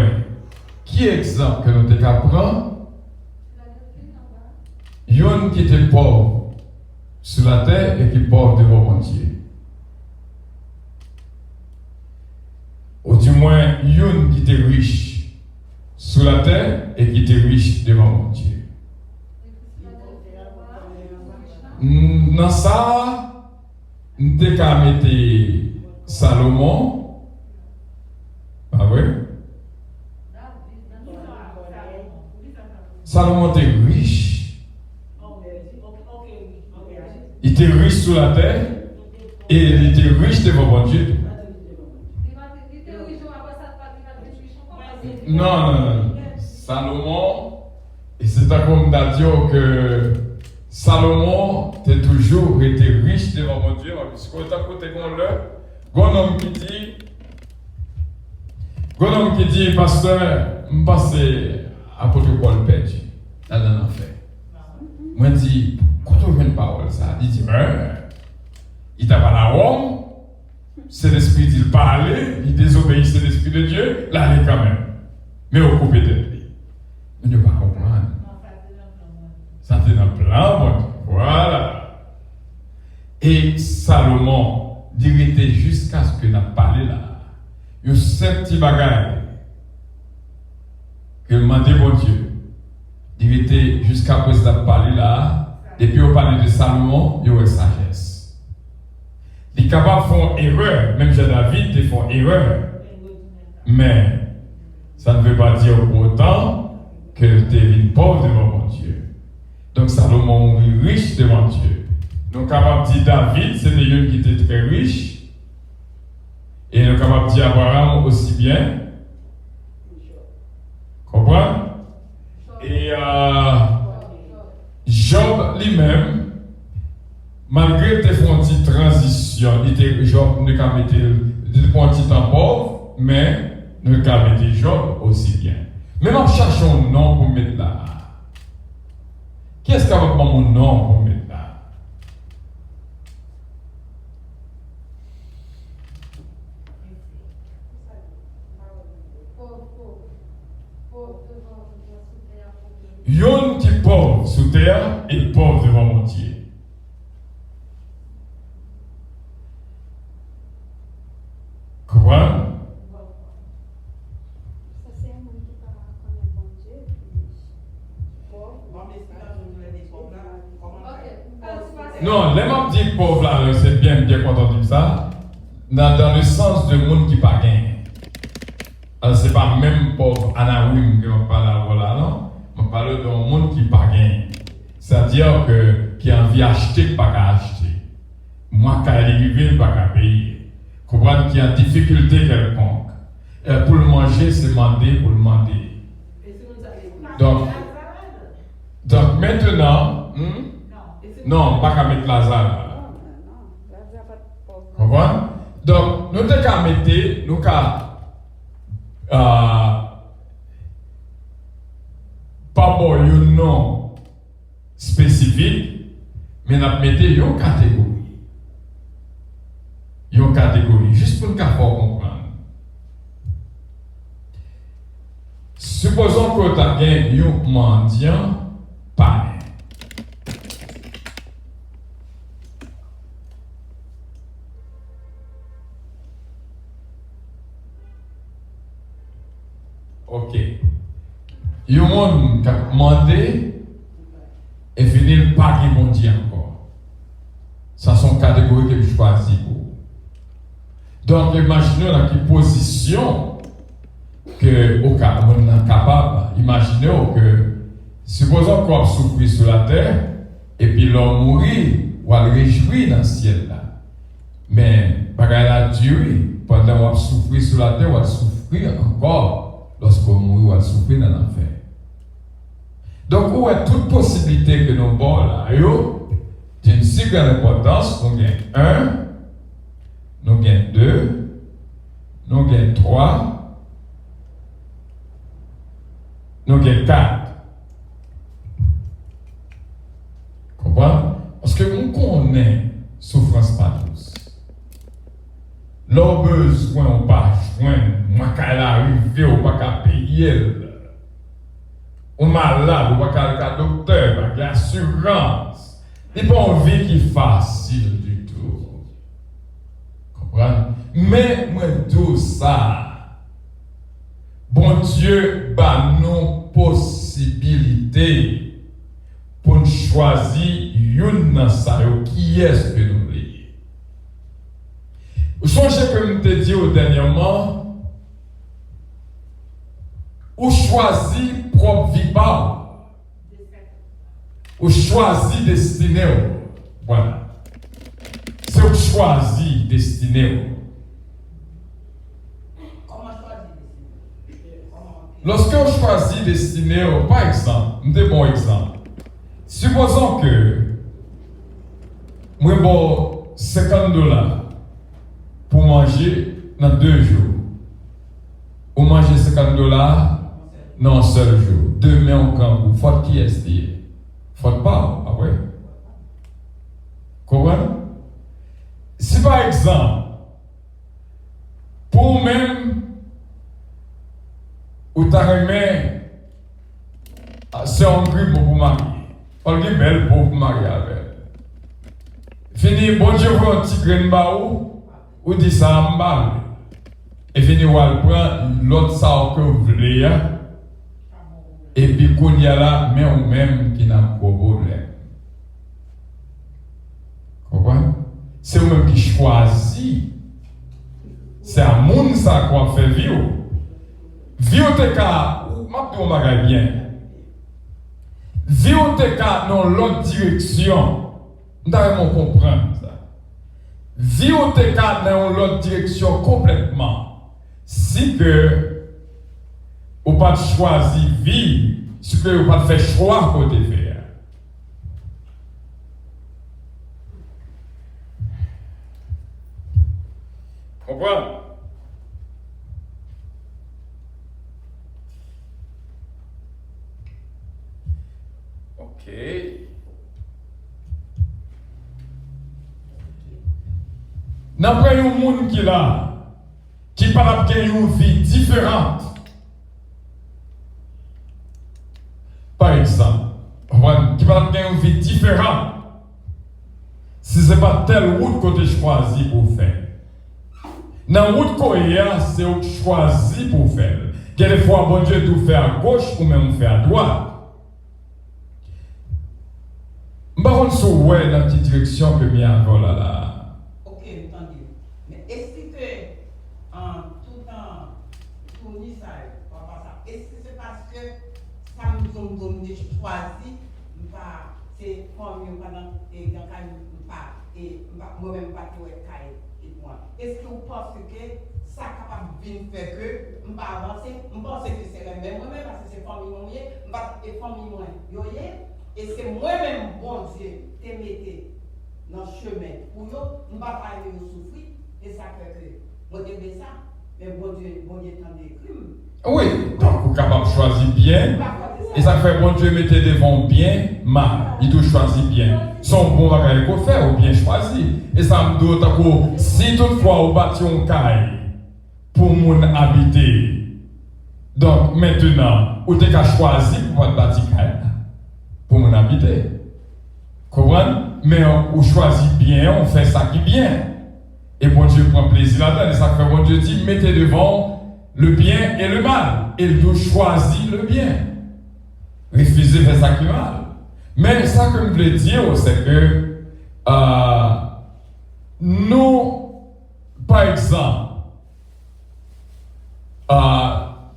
qui est exemple que nous avons prendre? Yon qui était pauvre sur la terre et qui est pauvre devant mon Dieu. Ou du moins, yon qui était riche sur la terre et qui était riche devant mon Dieu. Dans ça, nous avons mis Salomon. Ah oui? Salomon était riche. Il était riche sur la terre et il était riche devant mon Dieu. Non. Salomon, et c'est comme d'ailleurs que Salomon a toujours été riche devant mon Dieu. Parce que tant côté qu'on homme qui dit, pasteur, je passe à protocole perdu. Là, dans l'enfer. Moi, je dis, quand on veut une parole, ça, il dit, il t'a pas la Rome, c'est l'esprit qui parle, il désobéit, c'est l'esprit de Dieu, là, il est quand même. Mais on coupe tête. Mais ne pas comprendre. Ça, c'est dans le plan, voilà. Et Salomon, il jusqu'à ce que nous parlé là. Il y a ce petit bagage que demandé mon Dieu. Il était jusqu'à présent parler là. Depuis on parle de Salomon, il y a sagesse. Les capables font erreur, même chez David, ils font erreur. Mais ça ne veut pas dire pour autant que tu es pauvre devant mon Dieu. Donc Salomon est riche devant Dieu. Donc capable de dire David, c'est quelqu'un qui était très riche. Et nous sommes capables de dire Abraham aussi bien. Comprenez? Et Job lui-même, malgré tes frontières de transition, Job ne peut mettre des frontières temps pauvre, mais ne peut mettre Job aussi bien. Mais nous cherchons un nom pour mettre là. Qu'est-ce qu'il y a avec mon nom pour mettre là? Yon qui est pauvre sous terre et pauvre devant mon Dieu. Comment? Ça, c'est un monde qui parle comme bon Dieu. Non, les gens disent pauvre là, c'est bien content de ça. Dans le sens de monde qui pas gain. Alors, c'est pas même pauvre Anawim que on parle là, non? On parle d'un monde qui pas gain. C'est-à-dire que qui a envie d'acheter, pas qu'à acheter. Moi, quand il arrive, pas qu'à payer. Comprendre qu'il y a difficulté quelconque. Pour le manger, c'est demander pour le demander. Donc maintenant, non, pas qu'à mettre Lazare. Comprendre? Donc, nous devons qu'à mettre, nous qu'à pas bon un nom spécifique, mais nous mettons une catégorie. Une catégorie, juste pour nous comprendre. Supposons que tu as un mendiant païen. Ok. Il y a un monde qui a demandé finit pas qui bon Dieu encore. Ça sont catégories que je choisis pour. Donc imaginez dans quelle position que au cas on est capable. Imaginez que supposons qu'on souffre sur la terre et puis l'on mourit ou on réjouit dans le ciel là. Mais bagaille la durée pendant qu'on souffre sur la terre, on souffrir encore lorsqu'on mourit ou on souffrir dans l'enfer. Donc, où est toute possibilité que nous avons là, d'une si grande importance, nous gagnons 1, nous gagnons 2, nous gagnons 3, nous gagnons 4. Comprenez? Parce que nous connaissons souffrance pas tous. L'on besoin, on pas joindre, moi qu'elle arrive, on pas payer. On malade, on va aller à docteur, on va assurance. Il n'y a pas envie qui est facile du tout. Comprenez? Mais moi, tout ça, bon Dieu, bah nos possibilités pour nous choisir une ça, qui est-ce que nous voulons. Vous songez que je te dis dernièrement, ou choisit propre vie pas, ou choisit destinée. Voilà. C'est ou choisit destinée. Comment choisir destinée? Lorsque on choisit destinée, par exemple, un bon exemple. Supposons que moi bon $50 pour manger dans 2 jours. Ou manger $50 dans un seul jour. Demain au camp, faut qui est lié. Faut pas, ah ouais. Comment? Si par exemple, pour même, ou t'as remis, c'est un grip pour marier. On dit belle pour marier avec. Fini, bon Dieu, vous un petit grain baou, ou dit ça en balle. Et fini, on prend l'autre ça que vous voulez, et puis qu'on y a là, mais on même qui n'a pas de problème. Comprenez? C'est vous-même qui choisit. C'est à monde ça qu'on fait vivre. Vivre tes cas, m'a dit on m'a bien. Vivre tes cas dans l'autre direction. Nous devons comprendre ça. Vivre tes cas dans l'autre direction complètement. Si que ou pas choisir vivre, si que ou pas faire choix pour te faire. Comprends? Ok. N'après un monde qui là, qui parle d'une vie différente. Par exemple, qui parle d'une vie différente. Si ce n'est pas telle route que tu choisis pour faire. Dans la route que c'est où tu choisis pour faire. Quelquefois, bon Dieu, tout fait à gauche ou même fait à droite. Je ne sais pas si dans la petite direction que je viens là. Ok, entendu. Mais est-ce que tout le temps, tout ni ça, est-ce que c'est parce que ça me donne des choisi, c'est comme pendant et moi-même pas de et moi. Est-ce que vous pensez que ça capable de faire que je ne pas avancer? Je pense que c'est le même moi-même parce que c'est famille moi, je et famille moi. Et c'est moi-même bon Dieu te mettez dans le chemin pour nous, je ne pas aller nous souffrir et ça fait que moi je dis ça, mais bon Dieu tant des crimes. Oui, donc vous êtes capable de choisir bien. Et ça fait bon Dieu mettez devant bien, mal. Il doit choisir bien. Son bon bagage qu'on fait ou bien choisir. Et ça me doit que si toutefois vous bâtissez un caille pour mon habiter. Donc maintenant, vous avez choisi pour votre bâtir caille pour mon habiter. Comprenez? Mais on choisit bien, on fait ça qui est bien. Et bon Dieu prend plaisir là-dedans. Et ça fait bon Dieu dit mettez devant le bien et le mal. Et il doit choisir le bien. Refuser faire ça qui est mal. Mais ça que je voulais dire, c'est que nous, par exemple,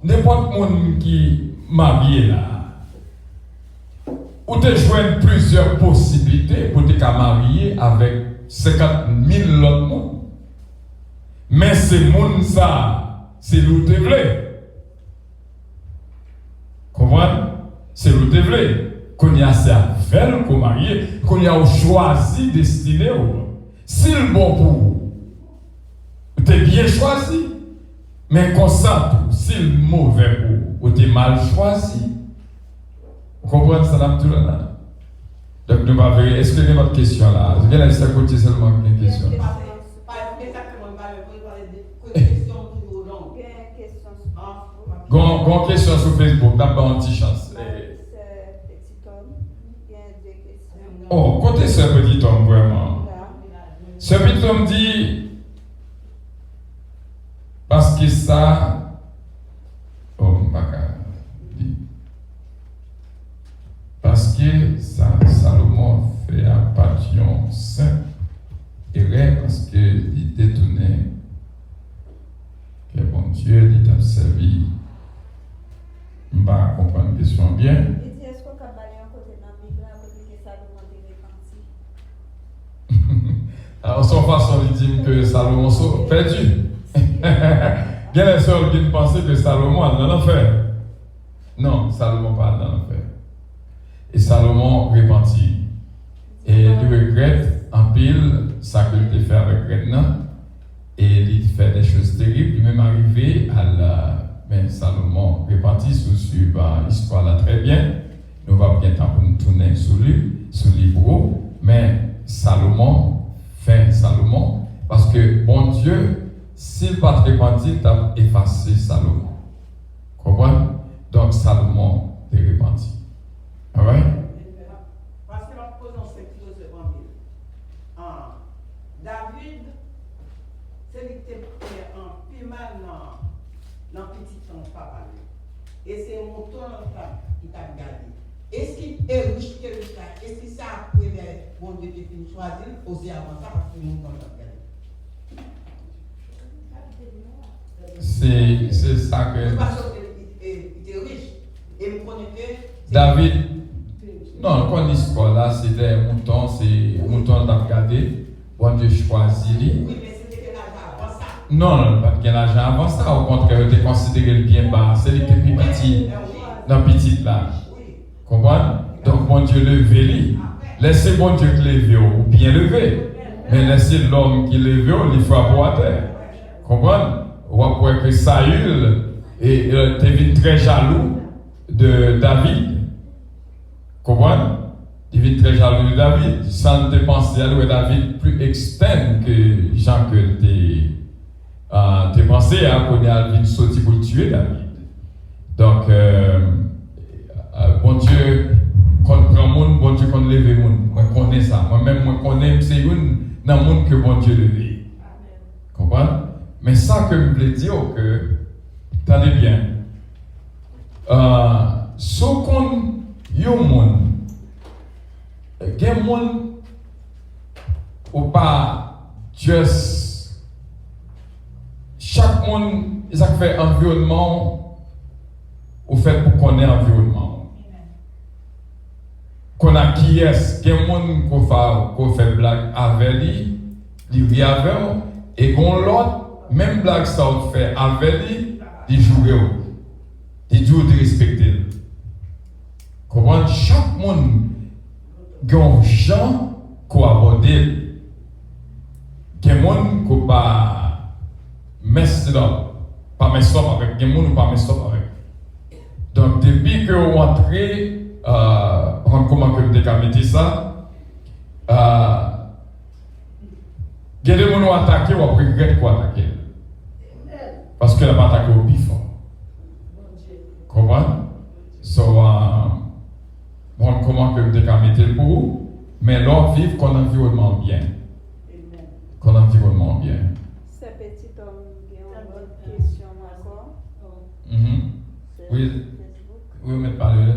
n'importe monde qui marié là, ou te joindre plusieurs possibilités pour te marier avec 50 000 autres monde. Mais ces monde ça, c'est l'ou te vle. Comprenez? C'est l'ou te vle. Qu'on y a servi qu'on marié, qu'on y a choisi destiné. Si le bon pour vous, t'es bien choisi. Mais comme ça, si le mauvais pour vous, ou t'es mal choisi. Vous comprenez ça là? Donc nous allons vérifier. Est-ce que vous avez votre question là? Je viens laisser à côté seulement une question. Gon question sur Facebook, d'abord une petite chance. Oh, côté ce petit homme vraiment. Ce petit homme dit parce que ça, oh, parce que ça, Salomon fait un passion saint et vrai parce que il détournait que bon Dieu il t'a servi. Je vais comprendre la question bien. Est-ce qu'on peut aller en côté de la Bible à côté que Salomon est repenti? Alors, son façon de dire que Salomon est perdu. Il y a les sœurs qui pensent que Salomon est dans l'enfer. Non, Salomon pas dans l'enfer. Et Salomon repentit. Et il regrette en pile ça qu'il a fait avec Rednan. Et il fait des choses terribles. Il est même arrivé à la. Mais Salomon repentit sur l'histoire là très bien. Nous allons bien temps pour nous tourner sur lui, sur l'Hébreu. Mais Salomon, parce que bon Dieu, s'il n'a pas repenti, il a effacé Salomon. Comprenez? Donc Salomon est repenti. Alright? Parce que nous posons cette philosophie en ville. David, c'est lui qui était en plus mal dans le petit temps papa. Et c'est mon tour qui t'a gardé. Est-ce qu'il est riche que riche là? Est-ce que ça après bon Dieu qui finit choisir aussi avant ça parce que nous sommes gardés? C'est ça que. Parce qu'il était riche. Et vous connaissez que. David. Non, quand l'histoire là, c'était mouton, c'est mouton t'a gardé. Bon Dieu choisit lui. Oui, mais c'était l'argent avant ça. Non, pas de l'argent avant ça. Au contraire, il était considéré le bien bas. C'est lui qui est plus petit. Dans petit là. Comprenez? Donc, bon Dieu levé lui. Laissez bon Dieu lever ou bien lever. Mais laissez l'homme qui levé, il faut avoir à terre. Comprenez? On va voir que Saül était très jaloux de David. Comprenez? Il était très jaloux de David. Sans te penser à David plus externe que Jean que t'es pensé à qu'on a sauté pour le tuer David. Donc, bon Dieu, quand on prend le monde, bon Dieu, quand on lève le monde. Moi, je connais ça. Moi-même, moi, je connais, c'est une dans le monde que bon Dieu lève. Comprenez? Mais ça que je voulais dire, que, attendez bien, ce qu'on y a un monde, il y a un monde ou pas juste chaque monde, ça fait environnement ou fait pour connaître l'environnement. Qu'on a qui est-ce, qu'il y a un monde qu'on fait blague avec lui, il vit avec eux, et qu'on l'autre, même blague ça on fait avec lui, il joue il joue de respecter. Comment chaque monde a gens qui abordent, qui monde qui pas mess up, pas mess up avec, qui monde pas mess up avec. Donc depuis que vous entrez, comment que vous décamez ça, il y a des gens qui ont attaqué ou après regrettent quoi attaquer. Parce que la pas attaqué au plus fort. Comment? So, comment que vous décamez pour vous, mais l'on vit qu'on environnement bien. Qu'on environnement bien. Ce petit homme, il y a une autre question encore. Oui, oui, mais parlez là.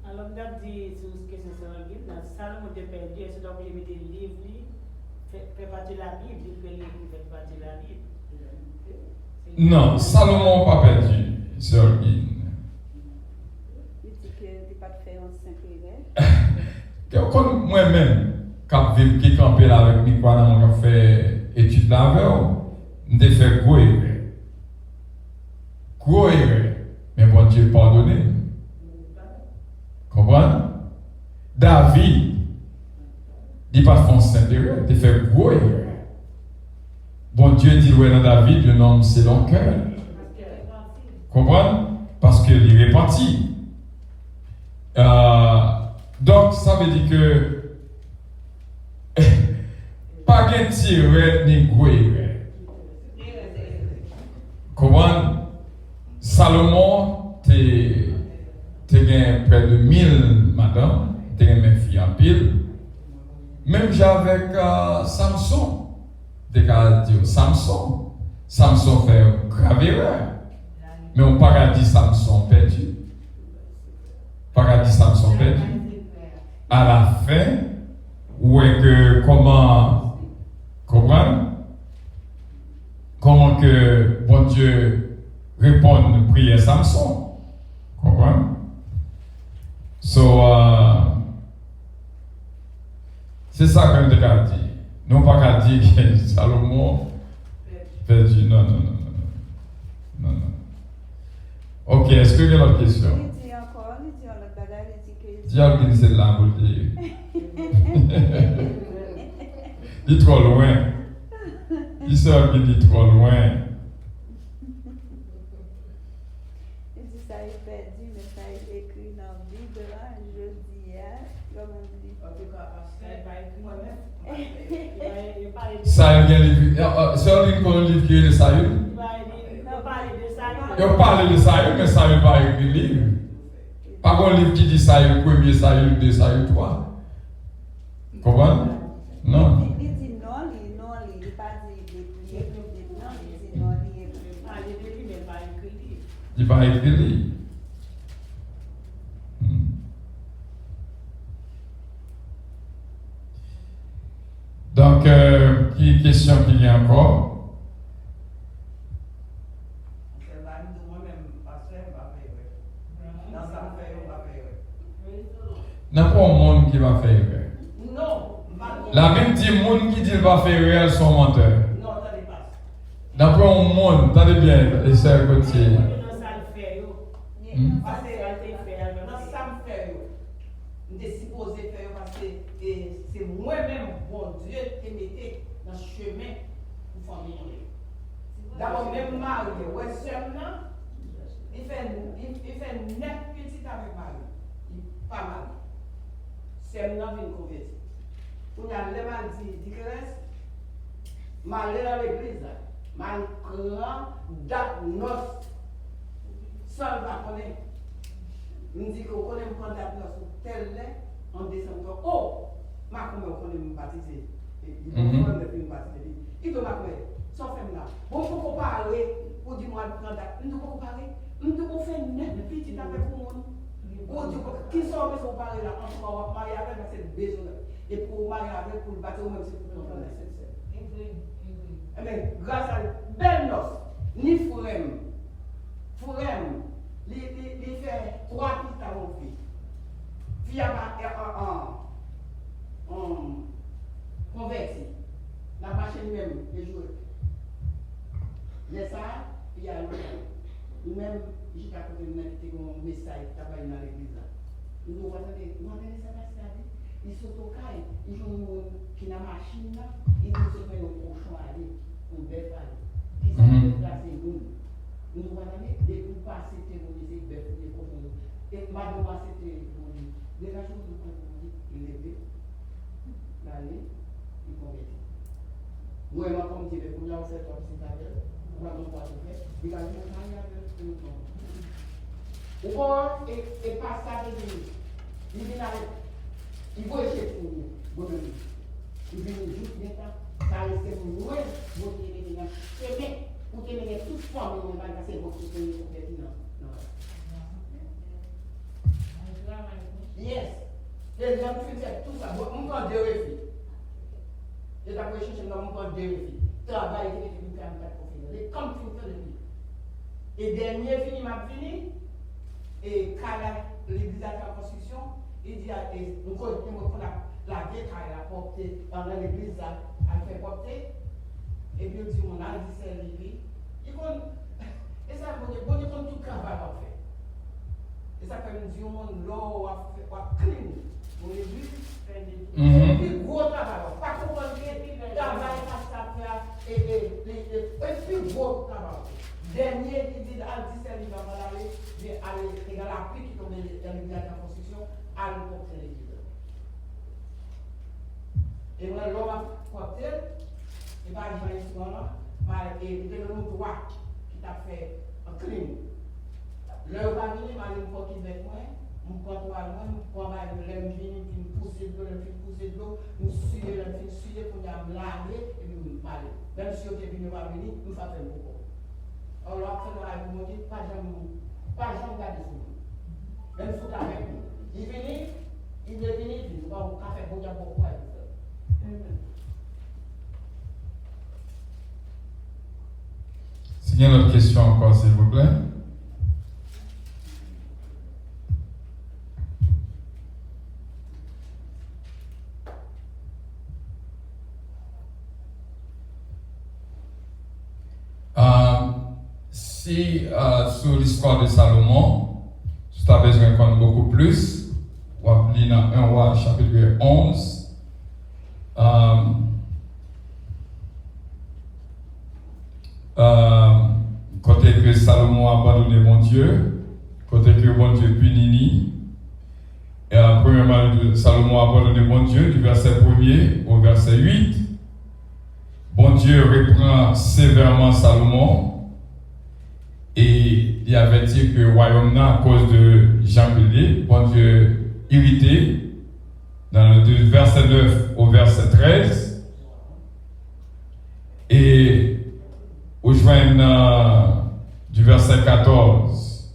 Alors, on a dit sur ce que c'est sur la Bible, pour te perdre, c'est donc il met des livres, fait partie de la Bible, il fait partie de la Bible. Non, Salomon n'a pas perdu, sœur Guine. Il dit que tu n'as pas fait un simple Quand moi-même, quand je suis campé là avec mes parents, on a fait études là avec eux, on a fait gros erreur. Gros erreur. Mais bon Dieu pardonné. Comprenez? David, il n'a pas fait un simple erreur, il a fait gros erreur. Bon Dieu dit ouais dans David, le nom c'est son cœur. Comprenez? Parce qu'il est réparti. Donc ça veut dire que pas de tiré ni goué. Comprenez? Salomon, tu as près de 1000 madame, tu as mes filles en pile. Même avec Samson. Des cas dire Samson fait une grave erreur. Mais on pas dire Samson perdu. Pas dire Samson perdu. À la fin, ouais que comment que bon Dieu répond à une prière Samson. Comprenez? C'est ça que je te dis. Non pas qu'à dire que Salomon perdu. Non. Ok, est-ce que vous avez une autre question? Il dit encore, il dit l'autre bagage, il dit que... Diable qui c'est là pour dire. Il est trop loin. Il sort qui dit trop loin. Il dit ça est perdu, mais ça est écrit dans la Bible, là, je dis, comme on dit. En tout cas, c'est pas écrit moi-même. Ça il y a un livre. C'est un livre qui est de Saül. Il parle de Saül, mais Saül pas écrit livre. Pas un livre qui dit Saül 1er, Saül 2, Saül 3. Comprenez? Non. Il dit non, il n'est pas dit non, il dit non, Il pas écrit livre. Donc, qui question qu'il y a encore? N'a pas un monde qui va faire. Non. La même dit, le monde qui dit qu'il va faire, elles sont menteurs. Non, ça dépasse. D'après un monde, attendez bien, et c'est à côté. Parce que dans ça me fait, je suis supposé faire parce que c'est moi-même, bon Dieu, qui mettait dans le chemin pour famille. D'abord, même Marie, ouais, seulement, il fait 9 petites avec Marie. Pas mal. C'est un homme qui converti. On a le mal dit que reste, mal dans l'église, mal grand, date, noce, seul va connaître. On dit qu'on connaît me prendre date, noce, tel lait, en décembre. Oh, ma comment on connaît me baptiser. Il doit m'appeler, sans faire là. Bon, pour parler, pour dire moi, prendre date, nous devons parler, nous devons faire une petite avec tout le monde. Qui sont les gens parler là, on va marier avec cette besoin. Et pour marier avec, pour le bâtir, même si pour comprendre la scène. Mais grâce à belle noce, ni Fourem, il fait 3 pistes à mon fils. Fille a converti. La machine même, les joueurs. Mais ça, il y a l'autre. Même, j'ai pas pu me mettre un message dans l'église. Nous devons attendre, ça va se faire. Ils sont au cas, ils ont une machine là, ils nous ont fait un cochon à aller, un bœuf à aller. Ils sont déplacés nous. Nous devons aller, dès que nous passons, terroriser, bœuf, les cochons. Et madame, c'était pour lui. Dès la chose, nous avons dit, il est bé, d'aller, il convertit. Moi, comme dit, pour nous, on fait comme si c'était. Ou encore, et pas ça de lui. Il vient avec. Il va chercher pour nous. Il vient juste maintenant. Ça laisse loin. Vous tenez les gens. Vous tenez toutes formes. Vous n'avez pas assez beaucoup de temps. Non. Yes. Les gens qui font tout ça, on prend deux refus. Les gens qui cherchent dans mon prend deux refus. Travail qui est fait pour finir. Les comme tout le temps. Et dernier fini, m'a fini. Et quand l'église a fait la construction, il dit à nous prend la vieille qui a porté pendant l'église a fait porter. Et puis il dit on a dit c'est l'église. Et ça, bon Dieu, tout le travail à faire. Et ça fait nous dire on l'eau a clean. Mon église fait et puis gros travail. Pas comprendre que travail ça faire et puis gros travail. Dernier qui dit à 17 il va aller dans la pluie qui tombe dans l'église de la construction à le porter l'église. Et moi l'homme a porté et pas du tout là, et de nous droit qui t'a fait un crime. L'heure va venir, m'a dit pour qu'il avec moi, mon contrôle moi, mon combat de l'aime venir puis me pousser de l'eau, nous suivre pour nous laver et nous parler. Même si on est venu va venir, nous ça fait beaucoup. Alors après on va dire pas jamais garder ça. Même si on avec nous. Il est venu, il va au café pour dire pourquoi. S'il y a une autre question encore, s'il vous plaît. Sur l'histoire de Salomon, si tu as besoin de connaître beaucoup plus, on va lire dans 1 Roi chapitre 11. Côté que Salomon a abandonné mon Dieu, côté que mon Dieu punit. Et premièrement, Salomon a abandonné mon Dieu, du verset 1er au verset 8. Bon Dieu reprend sévèrement Salomon. Et il avait dit que le royaume, à cause de Jean Bélier, bon Dieu irrité, dans le verset 9 au verset 13. Et au joint du verset 14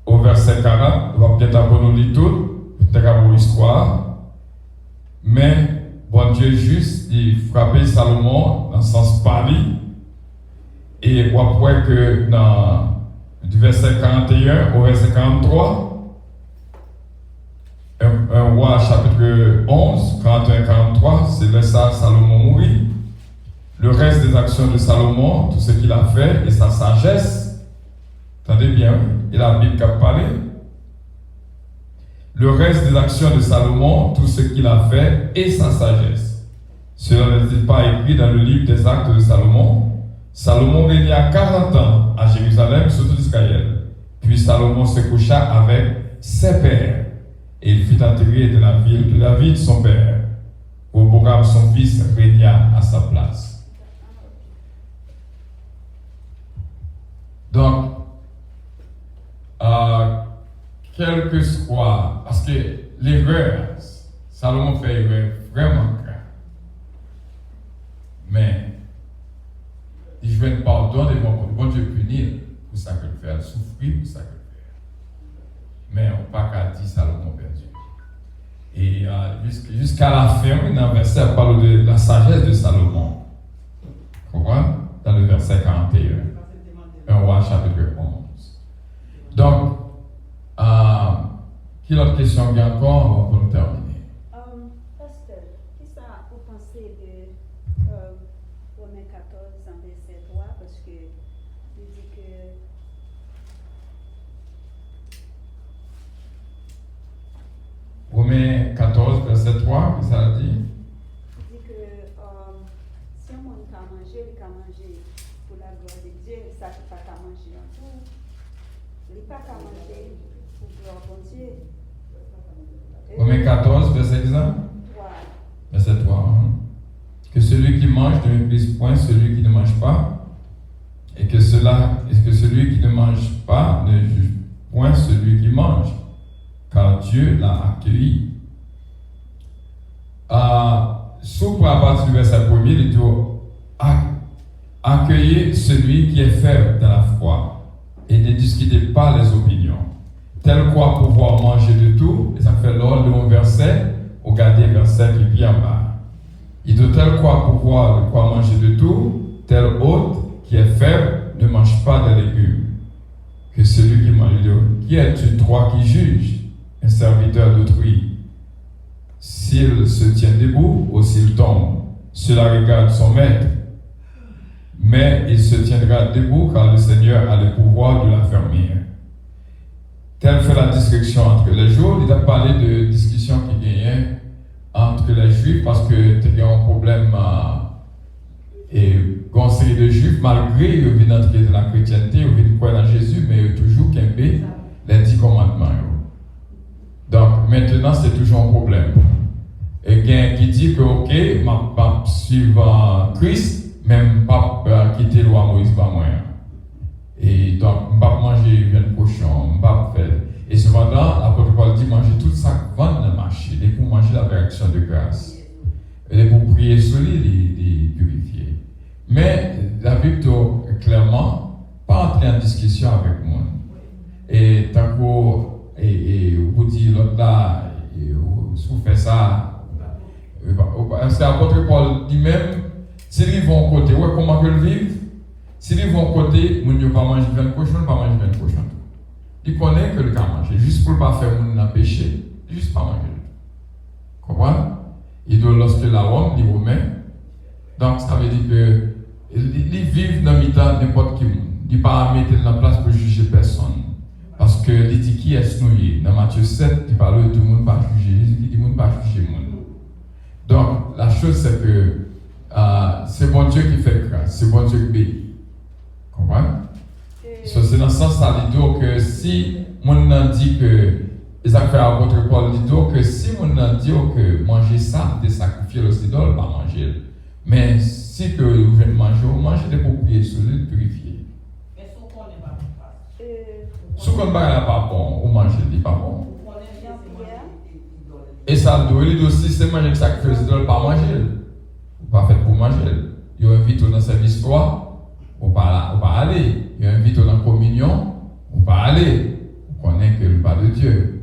au verset 40, on va peut-être abonner le tout, peut-être avoir l'histoire. Mais bon Dieu juste, il frappait Salomon dans le sens parlé. Et on voit que dans du verset 41 au verset 43, un roi chapitre 11, 41-43, c'est là ça, Salomon mourit. Le reste des actions de Salomon, tout ce qu'il a fait et sa sagesse, attendez bien, et la Bible qui a parlé. Le reste des actions de Salomon, tout ce qu'il a fait et sa sagesse. Cela n'est pas écrit dans le livre des actes de Salomon. Salomon régna 40 ans à Jérusalem sur tout Israël. Puis Salomon se coucha avec ses pères et il fut enterré dans la ville de David, son père. Roboam, son fils, régna à sa place. Donc, quel que soit, parce que l'erreur, Salomon fait erreur vraiment grave. Mais il veut un pardon devant bon Dieu punir pour ça que le fait, souffrir pour ça que le fait. Mais on n'a pas qu'à dire Salomon perdu. Et jusqu'à la fin, dans le verset, on parle de la sagesse de Salomon. Comprends? Dans le verset 41. 1 Roi chapitre 11. Donc, quelle autre question bien encore pour nous terminer? Pasteur, qu'est-ce que vous pensez de Romains 14, verset 3? Parce que il dit que Romains 14, verset 3, qu'est-ce que ça dit? il dit que si un monde a mangé, il a mangé pour la gloire de Dieu, ça ne peut pas manger en tout. Il ne peut pas manger pour la gloire de Dieu. Romains 14, verset 10. 3. Verset 3. Que celui qui mange ne méprise point celui qui ne mange pas, et que celui qui ne mange pas ne juge point celui qui mange, car Dieu l'a accueilli. Sous à partir du verset 1er, il dit accueillez celui qui est faible dans la foi et ne discutez pas les opinions. tel quoi pouvoir manger de tout, et ça fait l'ordre de mon verset, regardez verset qui vient en bas. Il dit tel quoi pouvoir de quoi manger de tout, tel autre qui est faible ne mange pas de légumes. Que celui qui mange de tout. Qui es-tu, toi qui juges, un serviteur d'autrui? S'il se tient debout ou s'il tombe, cela regarde son maître. Mais il se tiendra debout car le Seigneur a le pouvoir de l'affermir. Telle fait la distinction entre les jours. Il a parlé de discussion qui gagnait entre les Juifs parce que tu as un problème et une série de Juifs, malgré qu'ils viennent entrer dans la chrétienté, ils viennent croire dans Jésus, mais ils toujours qu'aimer les 10 commandements. Donc maintenant, c'est toujours un problème. Et quelqu'un qui dit que, ok, je vais suivre Christ, même pas quitter la loi Moïse, pas moi. Et donc, je ne vais pas manger viande cochon, je ne vais pas faire. Et cependant, l'apôtre Paul dit manger tout ça avant de marcher, et pour manger la réaction de grâce. Et pour prier sur lui, les purifier. Mais la Bible dit clairement, pas entrer en discussion avec moi. Et tant que vous dites l'autre là, si vous faites ça, c'est l'apôtre Paul dit même, s'ils vont côté, ouais, comment qu'ils vivent? S'ils vont côté, ils ne vont pas manger de viande cochon, pas manger de viande cochon. Ils connaissent que le cas manger, juste pour ne pas faire un péché, juste pas manger. Comprenez? Et donc, lorsque la Rome, les Romains, donc ça veut dire que ils vivent dans le temps n'importe qui. Ils ne pas mettre en place pour juger personne. Parce que les dit qui est noué. Dans Matthieu 7, il parle de tout le monde pas juger. Tout le monde pas juger le monde. Donc, la chose c'est que c'est bon Dieu qui fait grâce, c'est bon Dieu qui bénit. Comprenez? C'est dans ce sens ça dit que si on dit que les affaires à votre Paul dit que si on dit que manger ça, de sacrifier le idole, pas manger. Mais si que vous venez manger, vous mangez des pour prier sur lui, purifier. Mais si on n'est pas bon, si on n'est pas bon, vous mangez, il n'est pas bon. Et ça doit dire aussi, c'est manger le sacrifice d'idole, pas manger. Pas fait pour manger. Il y a invité dans cette histoire, on va aller. Il y a invité dans la communion, on va aller. On connaît que le pas de Dieu.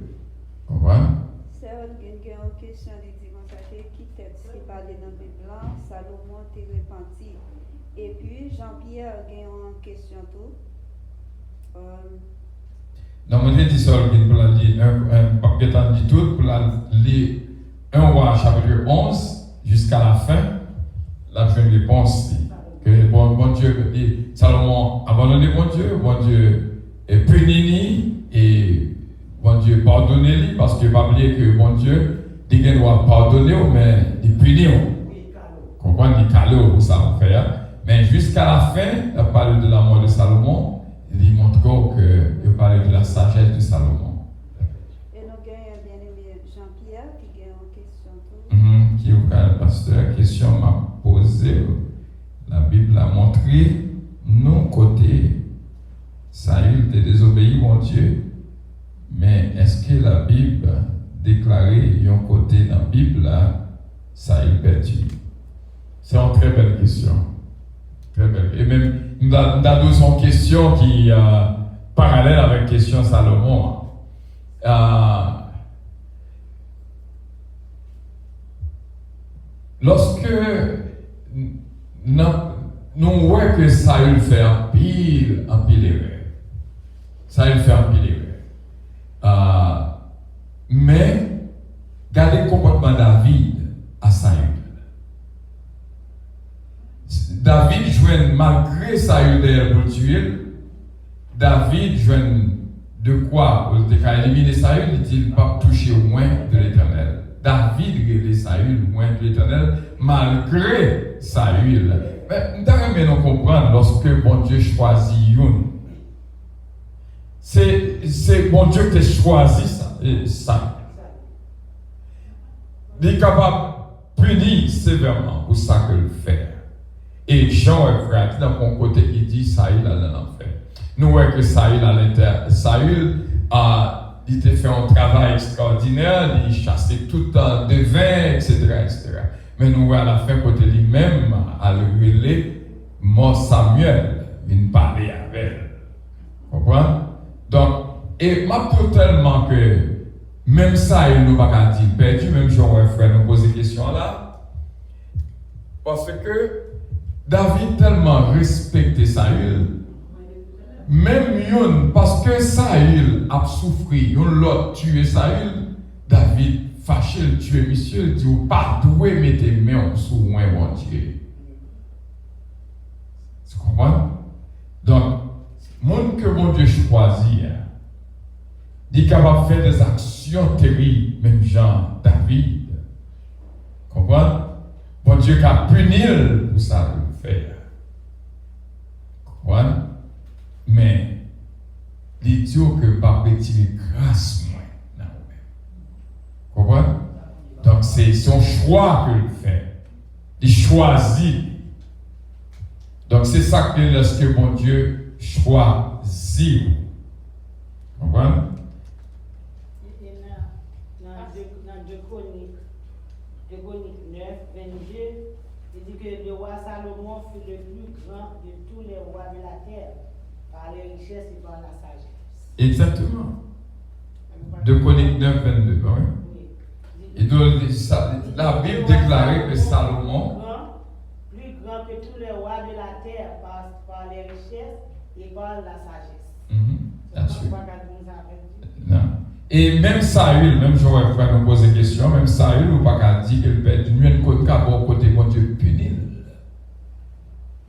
Vous comprenez? C'est une question qui tête qui parle dans le blanc, Salomon t'est repenti. Et puis Jean-Pierre a une question tout. Non, je dis ça, pour la lire un papier dit tout, pour la lire 1 roi chapitre 11 jusqu'à la fin. Là, j'ai une réponse que bon Dieu, Salomon abandonne bon Dieu est puni et bon Dieu pardonne-lui parce que pas oublier que bon Dieu, il doit pardonner, mais il punit. Comprendre, il calme pour ça on fait. Mais jusqu'à la fin, il parle de la mort de Salomon, il montre qu'il parle de la sagesse de Salomon. Et nous avons bien aimé Jean-Pierre qui a une question. Qui est le pasteur, question m'a posée. La Bible a montré, non côté, Saül était désobéi, mon Dieu. Mais est-ce que la Bible déclaré un côté dans la Bible là, Saül perdu? C'est une très belle question. Très belle. Et même, nous avons une question qui est parallèle avec la question de Salomon. Lorsque nous voyons que Saül fait un pile erreur. Saül fait un pile erreur. Mais, regardez le comportement de David à Saül. David joue malgré Saül pour le tuer. David joue de quoi pour éliminer Saül, il dit pas toucher au moins de l'Éternel. David révèle Saül moins de l'Éternel malgré Saül. Mais nous devons comprendre lorsque bon Dieu choisit une. C'est bon Dieu qui a choisi ça. Il est capable de punir sévèrement pour ça qu'il fait. Et Jean est frère, dans mon côté, il dit Saül a l'enfer. Nous voyons que Saül a l'intérieur. Saül il a fait un travail extraordinaire, il chassait tout le devin, etc., etc. Mais nous voyons à la fin, côté lui-même, à le relais, mort Samuel, il parlait avec elle. Vous comprenez? Donc, Et m'a tellement que même ça, il nous pas dire perdu, même si on frère nous poser question là. Parce que David tellement respecté Saül, même yon, parce que Saül a souffert, yon l'autre tué Saül, David fâché le tuer monsieur, dit ou pas doué mettre tes mains sous moi mon Dieu. Tu comprends? Donc, monde que mon Dieu choisit, il est capable de faire des actions terribles, même Jean, David. Comprends? Bon Dieu qui a puni pour ça de le faire. Comprends? Mais, il dit que pas retirer grâce moi. Comprends? Donc c'est son choix qu'il fait. Il choisit. Donc c'est ça que lorsque mon Dieu choisit. Comprends? Dans 2 Chroniques 9, 22, il dit que le roi Salomon fut le plus grand de tous les rois de la terre, par les richesses et par la sagesse. Exactement. 2 Chroniques 9, 22. Oui. Et donc, la Bible déclarait que Salomon, plus grand que tous les rois de la terre par les richesses et par la sagesse. Non. Et même Saül, même j'aurais pu me poser question, même Saül ou pas qu'à dire qu'il perd du mieux côté côté mon Dieu puni.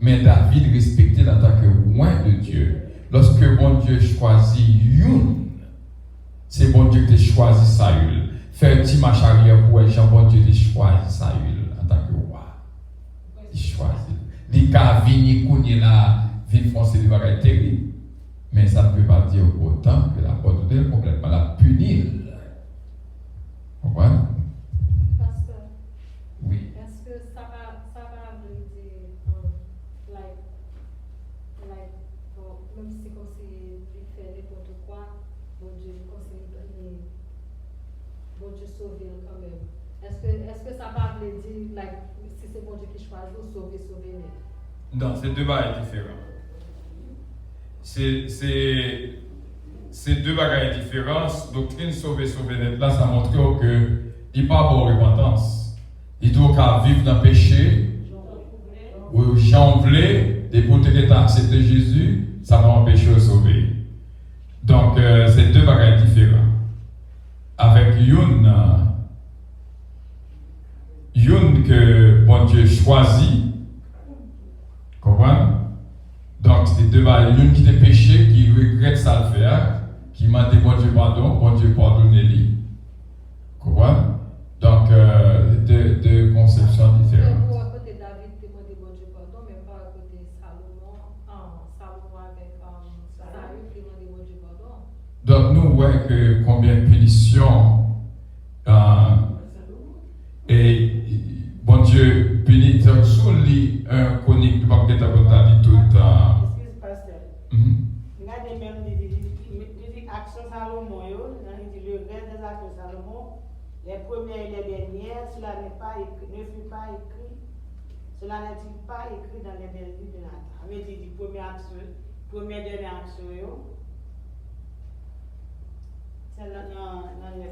Mais David respecté en tant que loin de Dieu. Lorsque mon Dieu choisit une, c'est bon Dieu qui a choisi Saül. Faire un petit marche arrière pour Jean, bon Dieu, il choisit Saül en tant que roi. Il choisit. Les cas venir courir là, venir foncer des bagages terribles. Mais ça ne peut pas dire autant que la porte d'elle complètement la punir. Vous comprenez? Pasteur. Oui. Est-ce que ça va dire, même si comme si il fait n'importe quoi, bon Dieu conseille, bon Dieu sauver quand même. Est-ce que ça va dire, si c'est bon Dieu qui choisit, sauver net? Non, c'est 2 bagages différents. C'est 2 bagages différents. Doctrine sauver net, là, ça montre que il n'y a pas de repentance. Il doit vivre dans le péché. Ou Jean voulait, des pour que tu as accepté Jésus, ça va empêcher de sauver. Donc, c'est 2 bagages différents. Avec une que bon Dieu choisit, comprends? Donc c'est 2 bagages, une qui est péché, qui regrette ça le faire, qui m'a dit bon Dieu pardonne-lui, comprends? Donc 2 conceptions différentes. Pour à côté David, tu demandé bon Dieu pardon, mais pas à côté Salomon avec Saül, tu demandé bon Dieu pardon. Donc nous voyons que combien de punitions et bon Dieu punit sous lui un chronique de papier de tout Excuse pasteur. Regardez même des actions Salomon, il dit le reste des actions Salomon, les premières et les dernières, cela ne fut pas écrit, cela n'est-il pas écrit dans les livres de Nathan. Mais il dit première dernière action, c'est dans les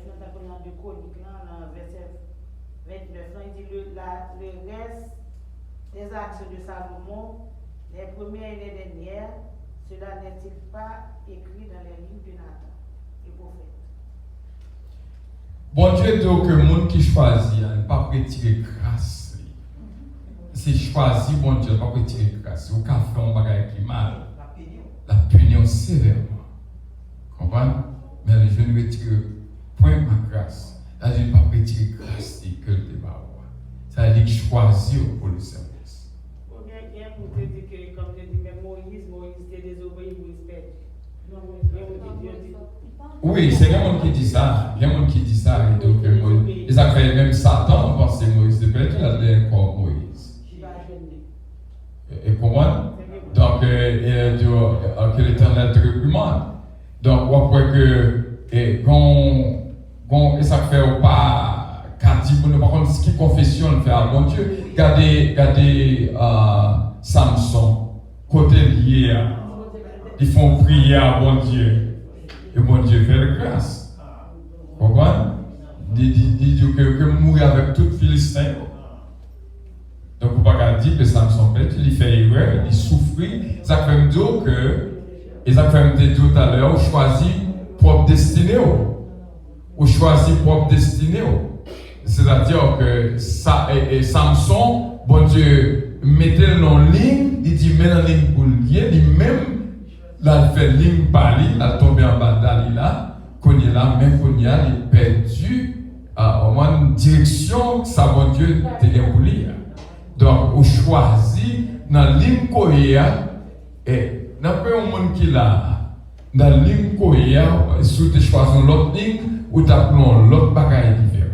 2 Chroniques, dans verset 29, il dit le reste des actions de Salomon, les premières et les dernières, cela n'est-il pas écrit dans les livres de Nathan, le prophète? Bon Dieu dit que le monde qui choisit, il ne peut pas retirer grâce. C'est choisi, bon Dieu, il ne peut pas retirer grâce. Ou quand fait un bagage qui mal, la punir sévèrement. Comprenez? Mais je ne retire point ma grâce. Là, je ne peux pas retirer grâce que le débat. Ça veut dire choisir pour le service. Il y a pour te dire que, comme tu dis, mais Moïse était désobéi, Moïse perdu. Oui, c'est quelqu'un qui dit ça. Il y a quelqu'un qui dit ça. Et donc, ils ont fait même Satan penser Moïse de perdu, il a dit encore Moïse. Et comment? Donc, que l'Éternel te réprimande. Donc, on voit que ça fait pas qu'à dire, par contre, ce qui confession fait à bon Dieu. Regardez Samson, côté lié, ils font prier à bon Dieu. et bon Dieu fait la grâce. Vous comprenez? Il dit que mourir avec tout Philistin. Donc, vous ne pouvez pas dire que Samson fait, il fait erreur, il souffre. Ça fait me dire que, et ça fait me dire tout à l'heure, on choisit propre destinée. On choisit propre destinée. C'est-à-dire que ça, et Samson, bon Dieu, mettez-le en ligne, il dit, mets en ligne pour le lier, il même, là, il fait ligne par ligne, là, tombé en bas d'aller là, qu'on est là, même qu'on y a, il est perdu, au moins une direction, ça, bon Dieu, t'es bien pour lire. Donc, on choisit dans la ligne coréenne, et n'a pas un monde qui l'a, dans la ligne coréenne, si tu choisis l'autre ligne, ou tu as l'autre bagaille différent.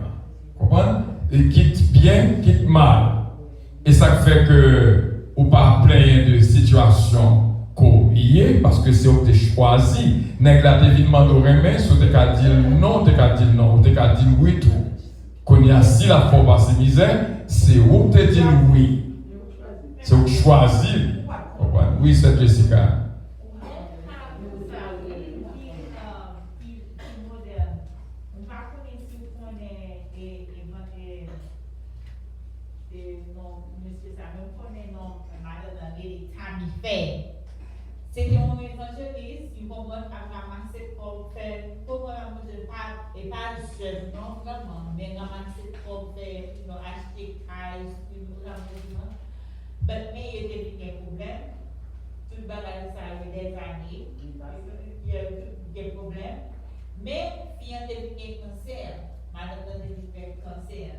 Comprenez? Et quitte bien, quitte mal. Et ça fait que, ou pas plein de situations coréennes, parce que c'est où tu choisi. N'est-ce pas évidemment de remettre, si tu as dit non, tu as dit non, ou tu as dit oui, tout. Qu'on y a si la forme à ces misères, c'est où tu dis oui. C'est où tu choisis. Oui, c'est Jessica. C'était un évangéliste, il comprend à ramasser pour faire, pour et pas seul, non, vraiment, mais ramasser pour faire, acheter cailles, mais il y a des problèmes, tout le bagage ça a eu des années, il y a des problèmes, mais il y a des cancers, madame a des cancers,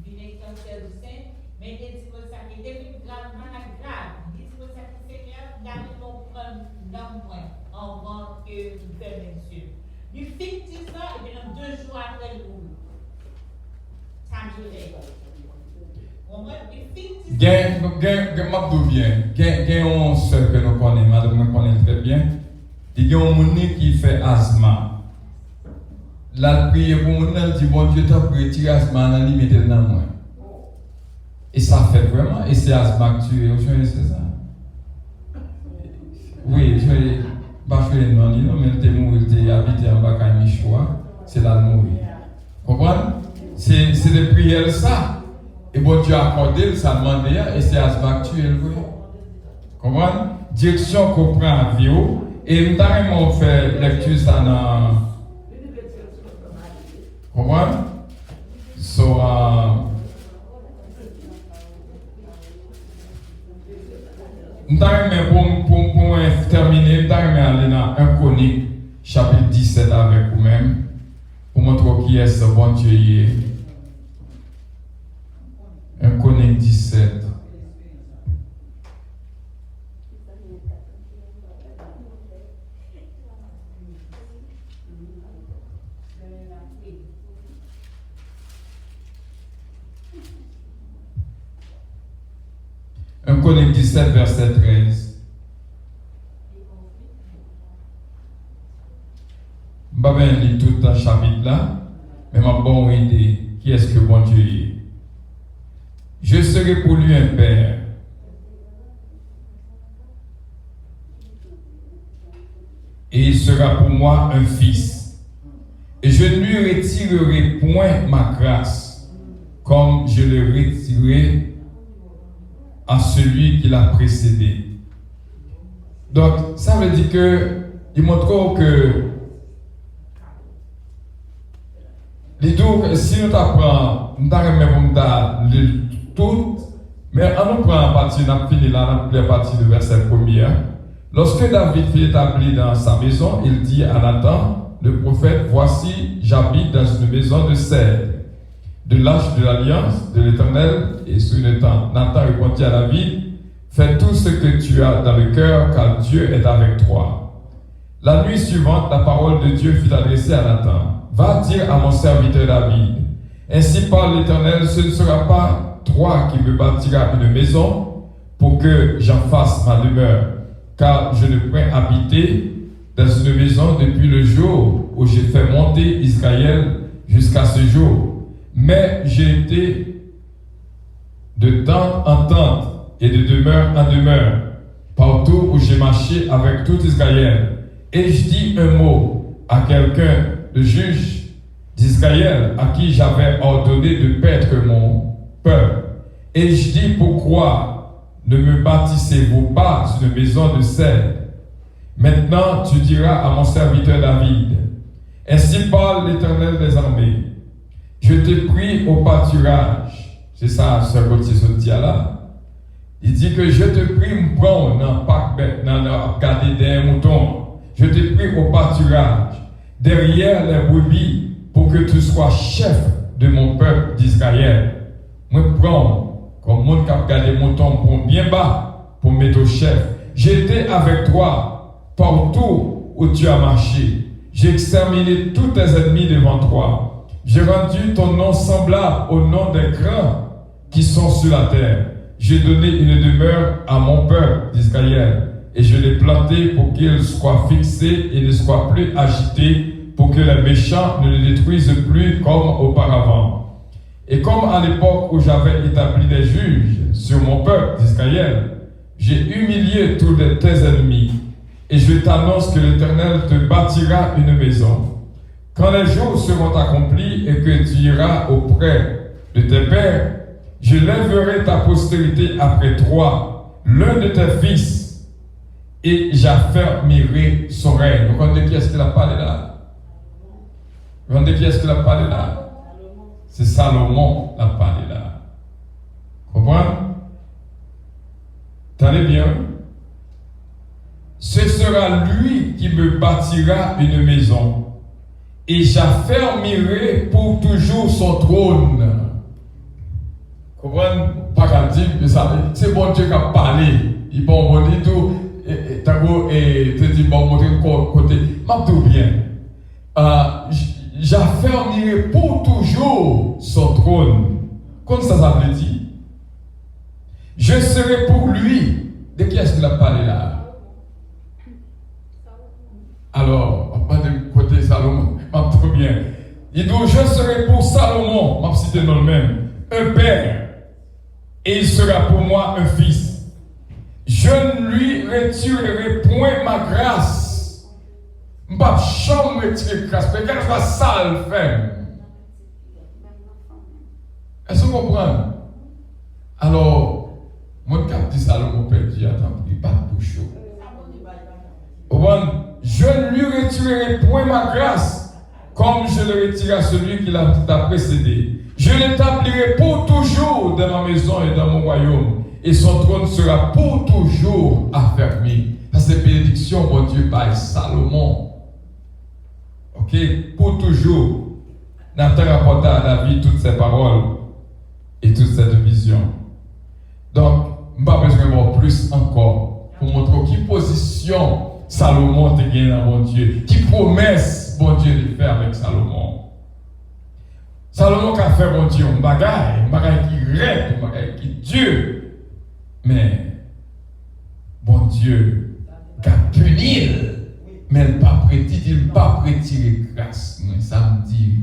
il y a des cancers du sein, mais il dit que ça qui est devenu grave, il dit que ça qui est gardez ton prendre dans moi, avant que vous faites monsieur. Il fixe ça, et bien 2 jours après le boulot. Ça me gelait. On va fixe Gain on seul que nous connaissons, madame nous connaît très bien. Il y a un monde qui fait asthme. La prière pour mon dit bon Dieu t'a retirer asthme dans limite dans moi. Et ça fait vraiment, et c'est asthme que tu es, c'est ça. Oui, je vais pas faire non, mais tu es mourir, tu es habité en bas à Michoua, c'est là de mourir. Comprenez? C'est des prières ça. Et bon Dieu a accordé, ça demande, et c'est asthme actuel. Comprenez? Direction qu'on prend à vie. Et nous avons fait lecture ça dans. Comprenez? So, pour terminer, nous aller dans 1 Chronique, chapitre 17 avec vous-même, pour montrer qui est ce bon Dieu. 1 Chronique 17. Un Chronique 17, verset 13. Je ne vais pas lire tout un chapitre là, mais je vais bonne idée qui est-ce que bon Dieu est. Je serai pour lui un père. Et il sera pour moi un fils. Et je ne lui retirerai point ma grâce, comme je le retirerai à celui qui l'a précédé. Donc, ça veut dire que il montre que les deux, si nous apprenons, nous avons tout, mais on nous prend en partie, nous avons fini là, la partie de verset 1er. Lorsque David fut établi dans sa maison, il dit à Nathan, le prophète, voici, j'habite dans une maison de cèdre, de l'arche de l'alliance de l'Éternel et sous une tente. Nathan répondit à David, fais tout ce que tu as dans le cœur, car Dieu est avec toi. La nuit suivante, la parole de Dieu fut adressée à Nathan. Va dire à mon serviteur David, ainsi parle l'Éternel, ce ne sera pas toi qui me bâtiras une maison pour que j'en fasse ma demeure, car je ne pourrais habiter dans une maison depuis le jour où j'ai fait monter Israël jusqu'à ce jour. Mais j'ai été de tente en tente et de demeure en demeure, partout où j'ai marché avec tout Israël. Et je dis un mot, à quelqu'un, le juge d'Israël, à qui j'avais ordonné de paître mon peuple. Et je dis, pourquoi ne me bâtissez-vous pas une maison de cèdre? Maintenant, tu diras à mon serviteur David, ainsi parle l'Éternel des armées, je t'ai pris au pâturage. C'est ça, ce côté là. Il dit que je te prie, me prendre dans garder des moutons. Je t'ai pris au pâturage, derrière les brebis, pour que tu sois chef de mon peuple d'Israël. Moi, prends, comme monde qui a gardé moutons, pour bien bas, pour mettre au chef. J'étais avec toi partout où tu as marché. J'ai exterminé tous tes ennemis devant toi. J'ai rendu ton nom semblable au nom des grands qui sont sur la terre. J'ai donné une demeure à mon peuple d'Israël et je l'ai planté pour qu'il soit fixé et ne soit plus agité, pour que les méchants ne le détruisent plus comme auparavant. Et comme à l'époque où j'avais établi des juges sur mon peuple d'Israël, j'ai humilié tous tes ennemis et je t'annonce que l'Éternel te bâtira une maison. Quand les jours seront accomplis et que tu iras auprès de tes pères, je lèverai ta postérité après toi, l'un de tes fils, et j'affermirai son règne. Vous comprenez qui est-ce qu'il a parlé là? Vous comprenez qui est-ce qu'il a parlé là? C'est Salomon qui a parlé là. Comprenez? Tenez bien. Ce sera lui qui me bâtira une maison, et j'affermirai pour toujours son trône. Comprenez? Pas qu'à dire que ça, c'est bon Dieu qui a parlé. Il peut en dire tout, et te dit, bon, montrer côté. M'a tout bien. J'affermirai pour toujours son trône. Comme ça veut dire. Je serai pour lui. De qui est-ce qu'il a parlé là? Alors, on parle de côté Salomon. M'a tout bien. Il dit, je serai pour Salomon, m'a cité dans le même, un père. Et il sera pour moi un fils. Je ne lui retirerai point ma grâce. Je ne vais pas retirer grâce. Mais qu'elle soit sale, femme. Est-ce que vous comprenez? Alors, mon cap dit Salomon perdu, attends, il n'est pas tout chaud. Je ne lui retirerai point ma grâce, comme je le retire à celui qui t'a précédé. Je l'établirai pour toujours dans ma maison et dans mon royaume, et son trône sera pour toujours affermi. C'est bénédiction, mon Dieu, par Salomon. Ok? Pour toujours. Nathan rapporta à David toutes ces paroles et toute cette vision. Donc, je n'ai pas besoin de voir plus encore pour montrer qui position Salomon te gagne dans mon Dieu, qui promesse, mon Dieu, de faire avec Salomon. Salomon qui a fait, mon Dieu, un bagaille qui rêve, un bagaille qui Dieu. Mais, bon Dieu, qui a puni, mais il n'a pas prêté grâce. Mais ça me dit,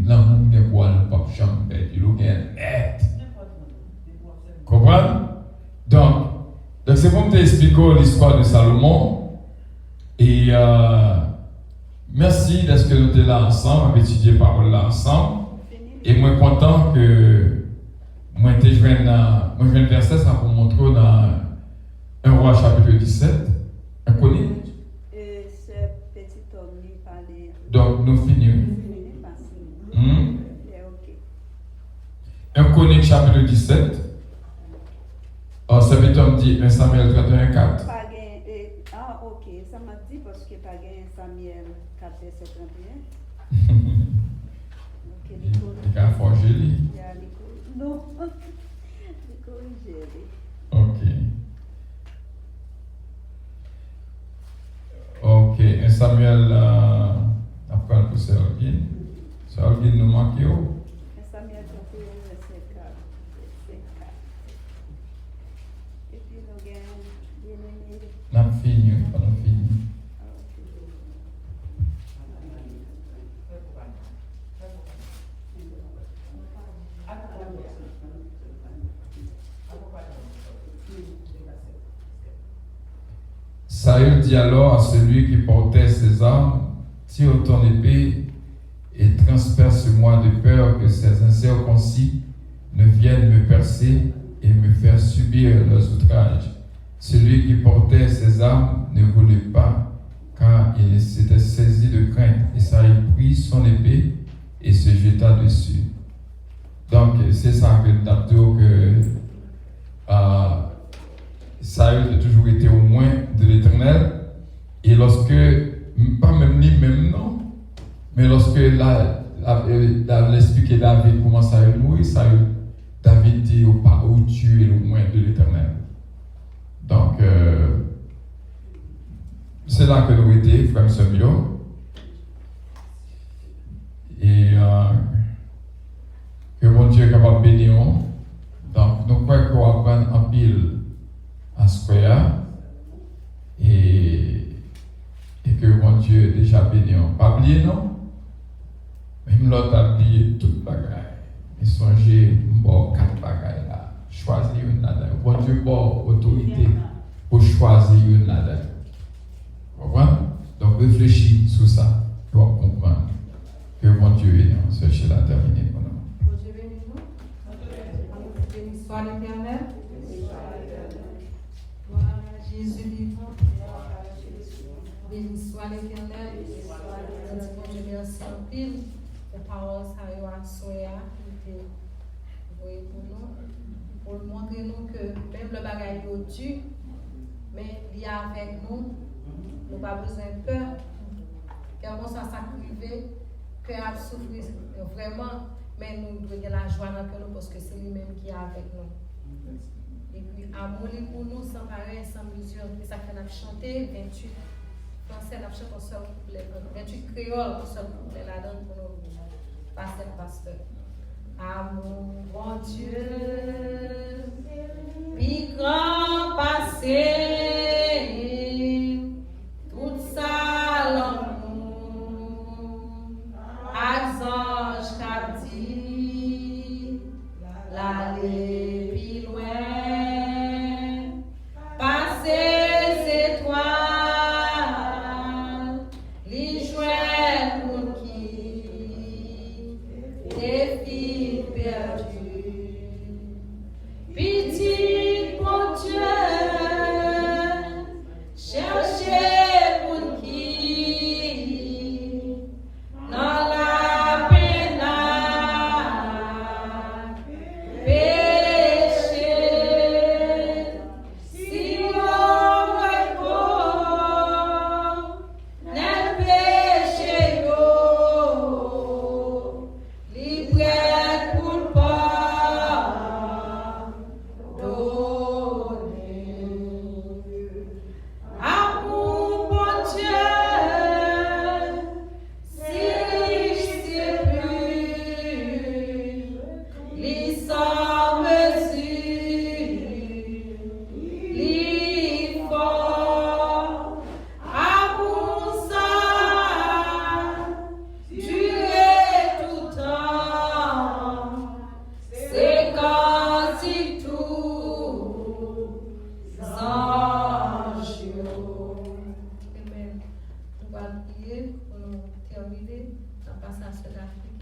l'homme ne voit pas jamais, il est net. Comprenez? Donc c'est pour te expliquer l'histoire de Salomon. Et merci d'être que nous sommes là ensemble, à étudier la parole là ensemble. Et moi, content que moi, je viens de verset ça pour montrer dans 1 Roi chapitre 17. On connaît? Ce petit homme lui parlait. Donc, nous finissons. 1 Chronique chapitre 17. Alors, ce petit homme dit 1 Samuel 31, 4. Ok, ça m'a dit parce que pas gagné Samuel 4, verset 31. Il a forgé lui. Non, il corrigé. Ok. Ok, 1 Samuel, après pour Sergine. Sergine nous manque où? 1 Samuel 31, verset 4. Et puis nous gagnons. N'a fini, pas n'a fini. Saül dit alors à celui qui portait ses armes, tire ton épée et transperce-moi de peur que ces incirconcis ne viennent me percer et me faire subir leurs outrages. Celui qui portait ses armes ne voulait pas, car il s'était saisi de crainte. Esaïe prit son épée et se jeta dessus. Donc, c'est ça que nous avons dit que Saül a toujours été au moins de l'Éternel. Et lorsque, pas même ni même non, mais lorsque l'expliqué David comment Saül mourit, David dit au pas où tu es loin de l'Éternel. Donc, c'est là que nous étions, frère Samuel. Et que mon Dieu est capable de bénir. Donc, nous croyons qu'on va prendre en pile à ce qu'il y a. Et que mon Dieu est déjà béni. Pas oublier, non? Même l'autre a oublié toute bagaille. Et songez, bon, 4 bagailles là. Choisir une là-dedans. Bon Dieu, bon, autorité pour choisir une là-dedans. Vous comprenez? Donc, réfléchis sur ça pour comprendre que mon Dieu est non. Ce qui l'a terminé pour nous. Bon Dieu béni nous. Béni soit l'Éternel. Gloire à Jésus vivant. Béni soit l'Éternel. Bon Dieu merci en pile. Les paroles ça y a soya pour nous montrer nous que même le bagage est dur, mais il y a avec nous, nous pas besoin de peur. Car on s'en sacrifié, que a souffrir vraiment, mais nous devons avoir la joie dans nous parce que c'est lui-même qui est avec nous. Et puis amour pour nous sans pareil, sans mesure, et ça fait nous chanter 28 français, nous chantons seul couplet, 28 créoles pour seul couplet là-dedans pour nous pasteur. Amour, bon Dieu, puis grand passé, tout ça l'amour, ange captif, l'aller puis loin, passer ses étoiles, les jouets pour qui, des filles perdues, petit bon Dieu, cherchez pour qui, dans la peine, péché, si on répond, n'est péché, libre pour pas donner. Amour, bon Dieu, si c'est plus, les sans mesure, les forts, amour ça, durer tout temps, c'est quand il tout anges. Amen. Nous allons prier pour nous terminer. On passe à ce qui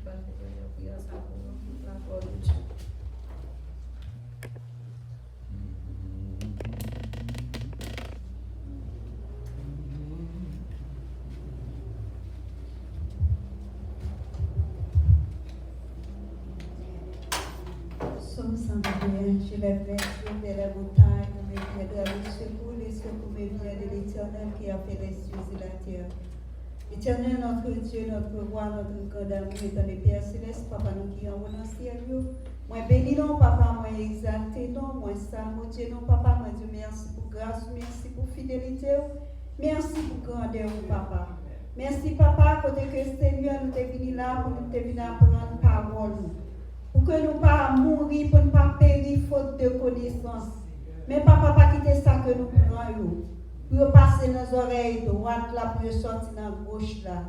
va faire prier ça pour nous, la parole de Dieu. Somme 121, je lève les yeux vers la montagne, me viendra le secours me vient de l'Éternel qui a fait les cieux et la terre. Éternel, notre Dieu, notre roi, notre grand amour, et dans les Pères célestes, Papa, nous qui en dans le ciel, moi bénis non, Papa, moi exalté non, moi salmo Dieu non, Papa, moi Dieu, merci pour grâce, merci pour fidélité, merci pour grandeur, Papa. Merci, Papa, côté que Seigneur, nous t'es venu là, pour nous t'es venu apprendre parole. Pour que nous pas mourir, pour ne pas périr faute de connaissance. Mais papa, pas quitter ça que nous prenons. Pour passer dans nos oreilles droites là, pour sortir dans la gauche là.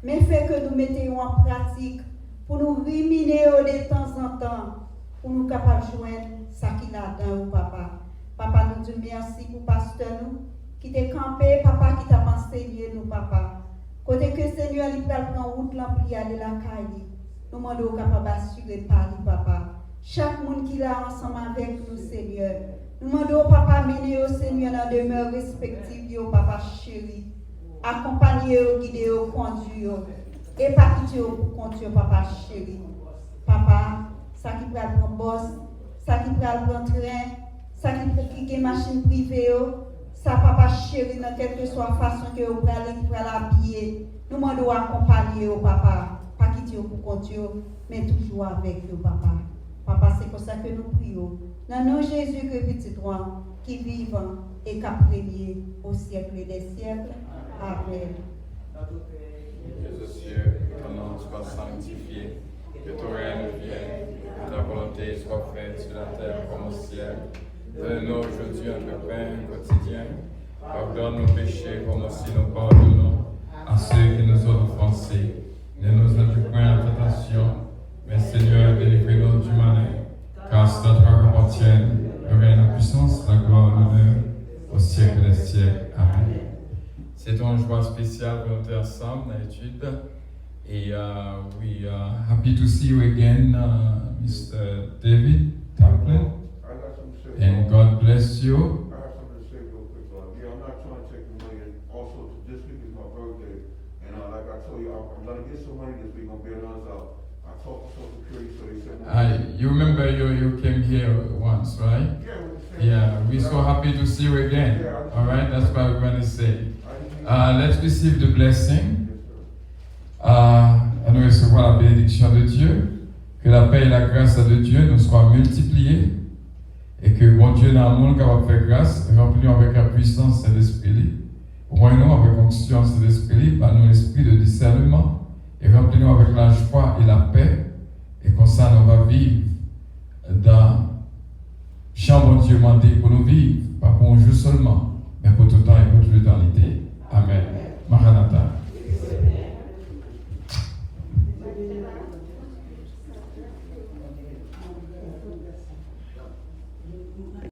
Mais fait que nous mettions en pratique, pour nous ruminer de temps en temps, pour nous capables de joindre ça qu'il a dans papa. Papa, nous disons merci pour pasteur nous, qui t'a campé, papa, qui t'a enseigné nous, papa. Côté que Seigneur, il va prendre route, l'ampli aller la caille. Nous demandons capable d'assurer par lui, papa. Chaque monde qui est là ensemble avec nous, Seigneur. Nous demandons, papa, mener au Seigneur dans demeure respective, papa chéri. Accompagner, guider, conduire. Et pas quitter pour conduire, papa chéri. Papa, ça qui peut prendre boss, ça qui peut prendre train, ça qui peut cliquer machine privée, ça papa chéri, dans quelque soit façon que vous pouvez l'habiller. Nous demandons accompagner, papa. Pas quitter pour conduire, mais toujours avec vous, papa. Papa, c'est pour ça que nous prions. Dans nom Jésus que petit roi, qui vivant et qui a régné au siècle des siècles. Amen. Jésus, que ton nom soit sanctifié, que ton règne vienne, que ta volonté soit faite sur la terre comme au ciel. Donne-nous aujourd'hui notre pain quotidien. Pardonne nos péchés comme aussi nous pardonnons à ceux qui nous ont offensés. Ne nous induis point en tentation, mais Seigneur, délivre-nous du malin. Car c'est à toi qu'appartiennent le règne, la puissance, la gloire, l'honneur, au siècle des siècles. Amen. C'est une joie spéciale pour nous ensemble dans l'étude. Et we are happy to see you again, Mr. David Tamplin. And God bless you. I have something to say real quick. I'm not trying to take the money. And also, this week is my birthday. And like I told you, I'm going to get some money this week on Bear Runs Out. I talked to Social Security, so they said... You remember you came here once, right? Yeah, we're so happy to see you again. All right, that's what we're going to say. Let's receive the blessing. Nous recevoir la bénédiction de Dieu. Que la paix et la grâce de Dieu nous soient multipliées. Et que bon Dieu dans le monde capable de faire grâce, remplis-nous avec la puissance de l'Esprit. Rends-nous avec conscience de l'Esprit, par nous l'esprit de discernement. Et remplis-nous avec la joie et la paix. Et comme ça, nous va vivre dans champ bon Dieu mandé pour nous vivre. Pas pour un jour seulement, mais pour tout le temps et pour toute l'éternité. Amen.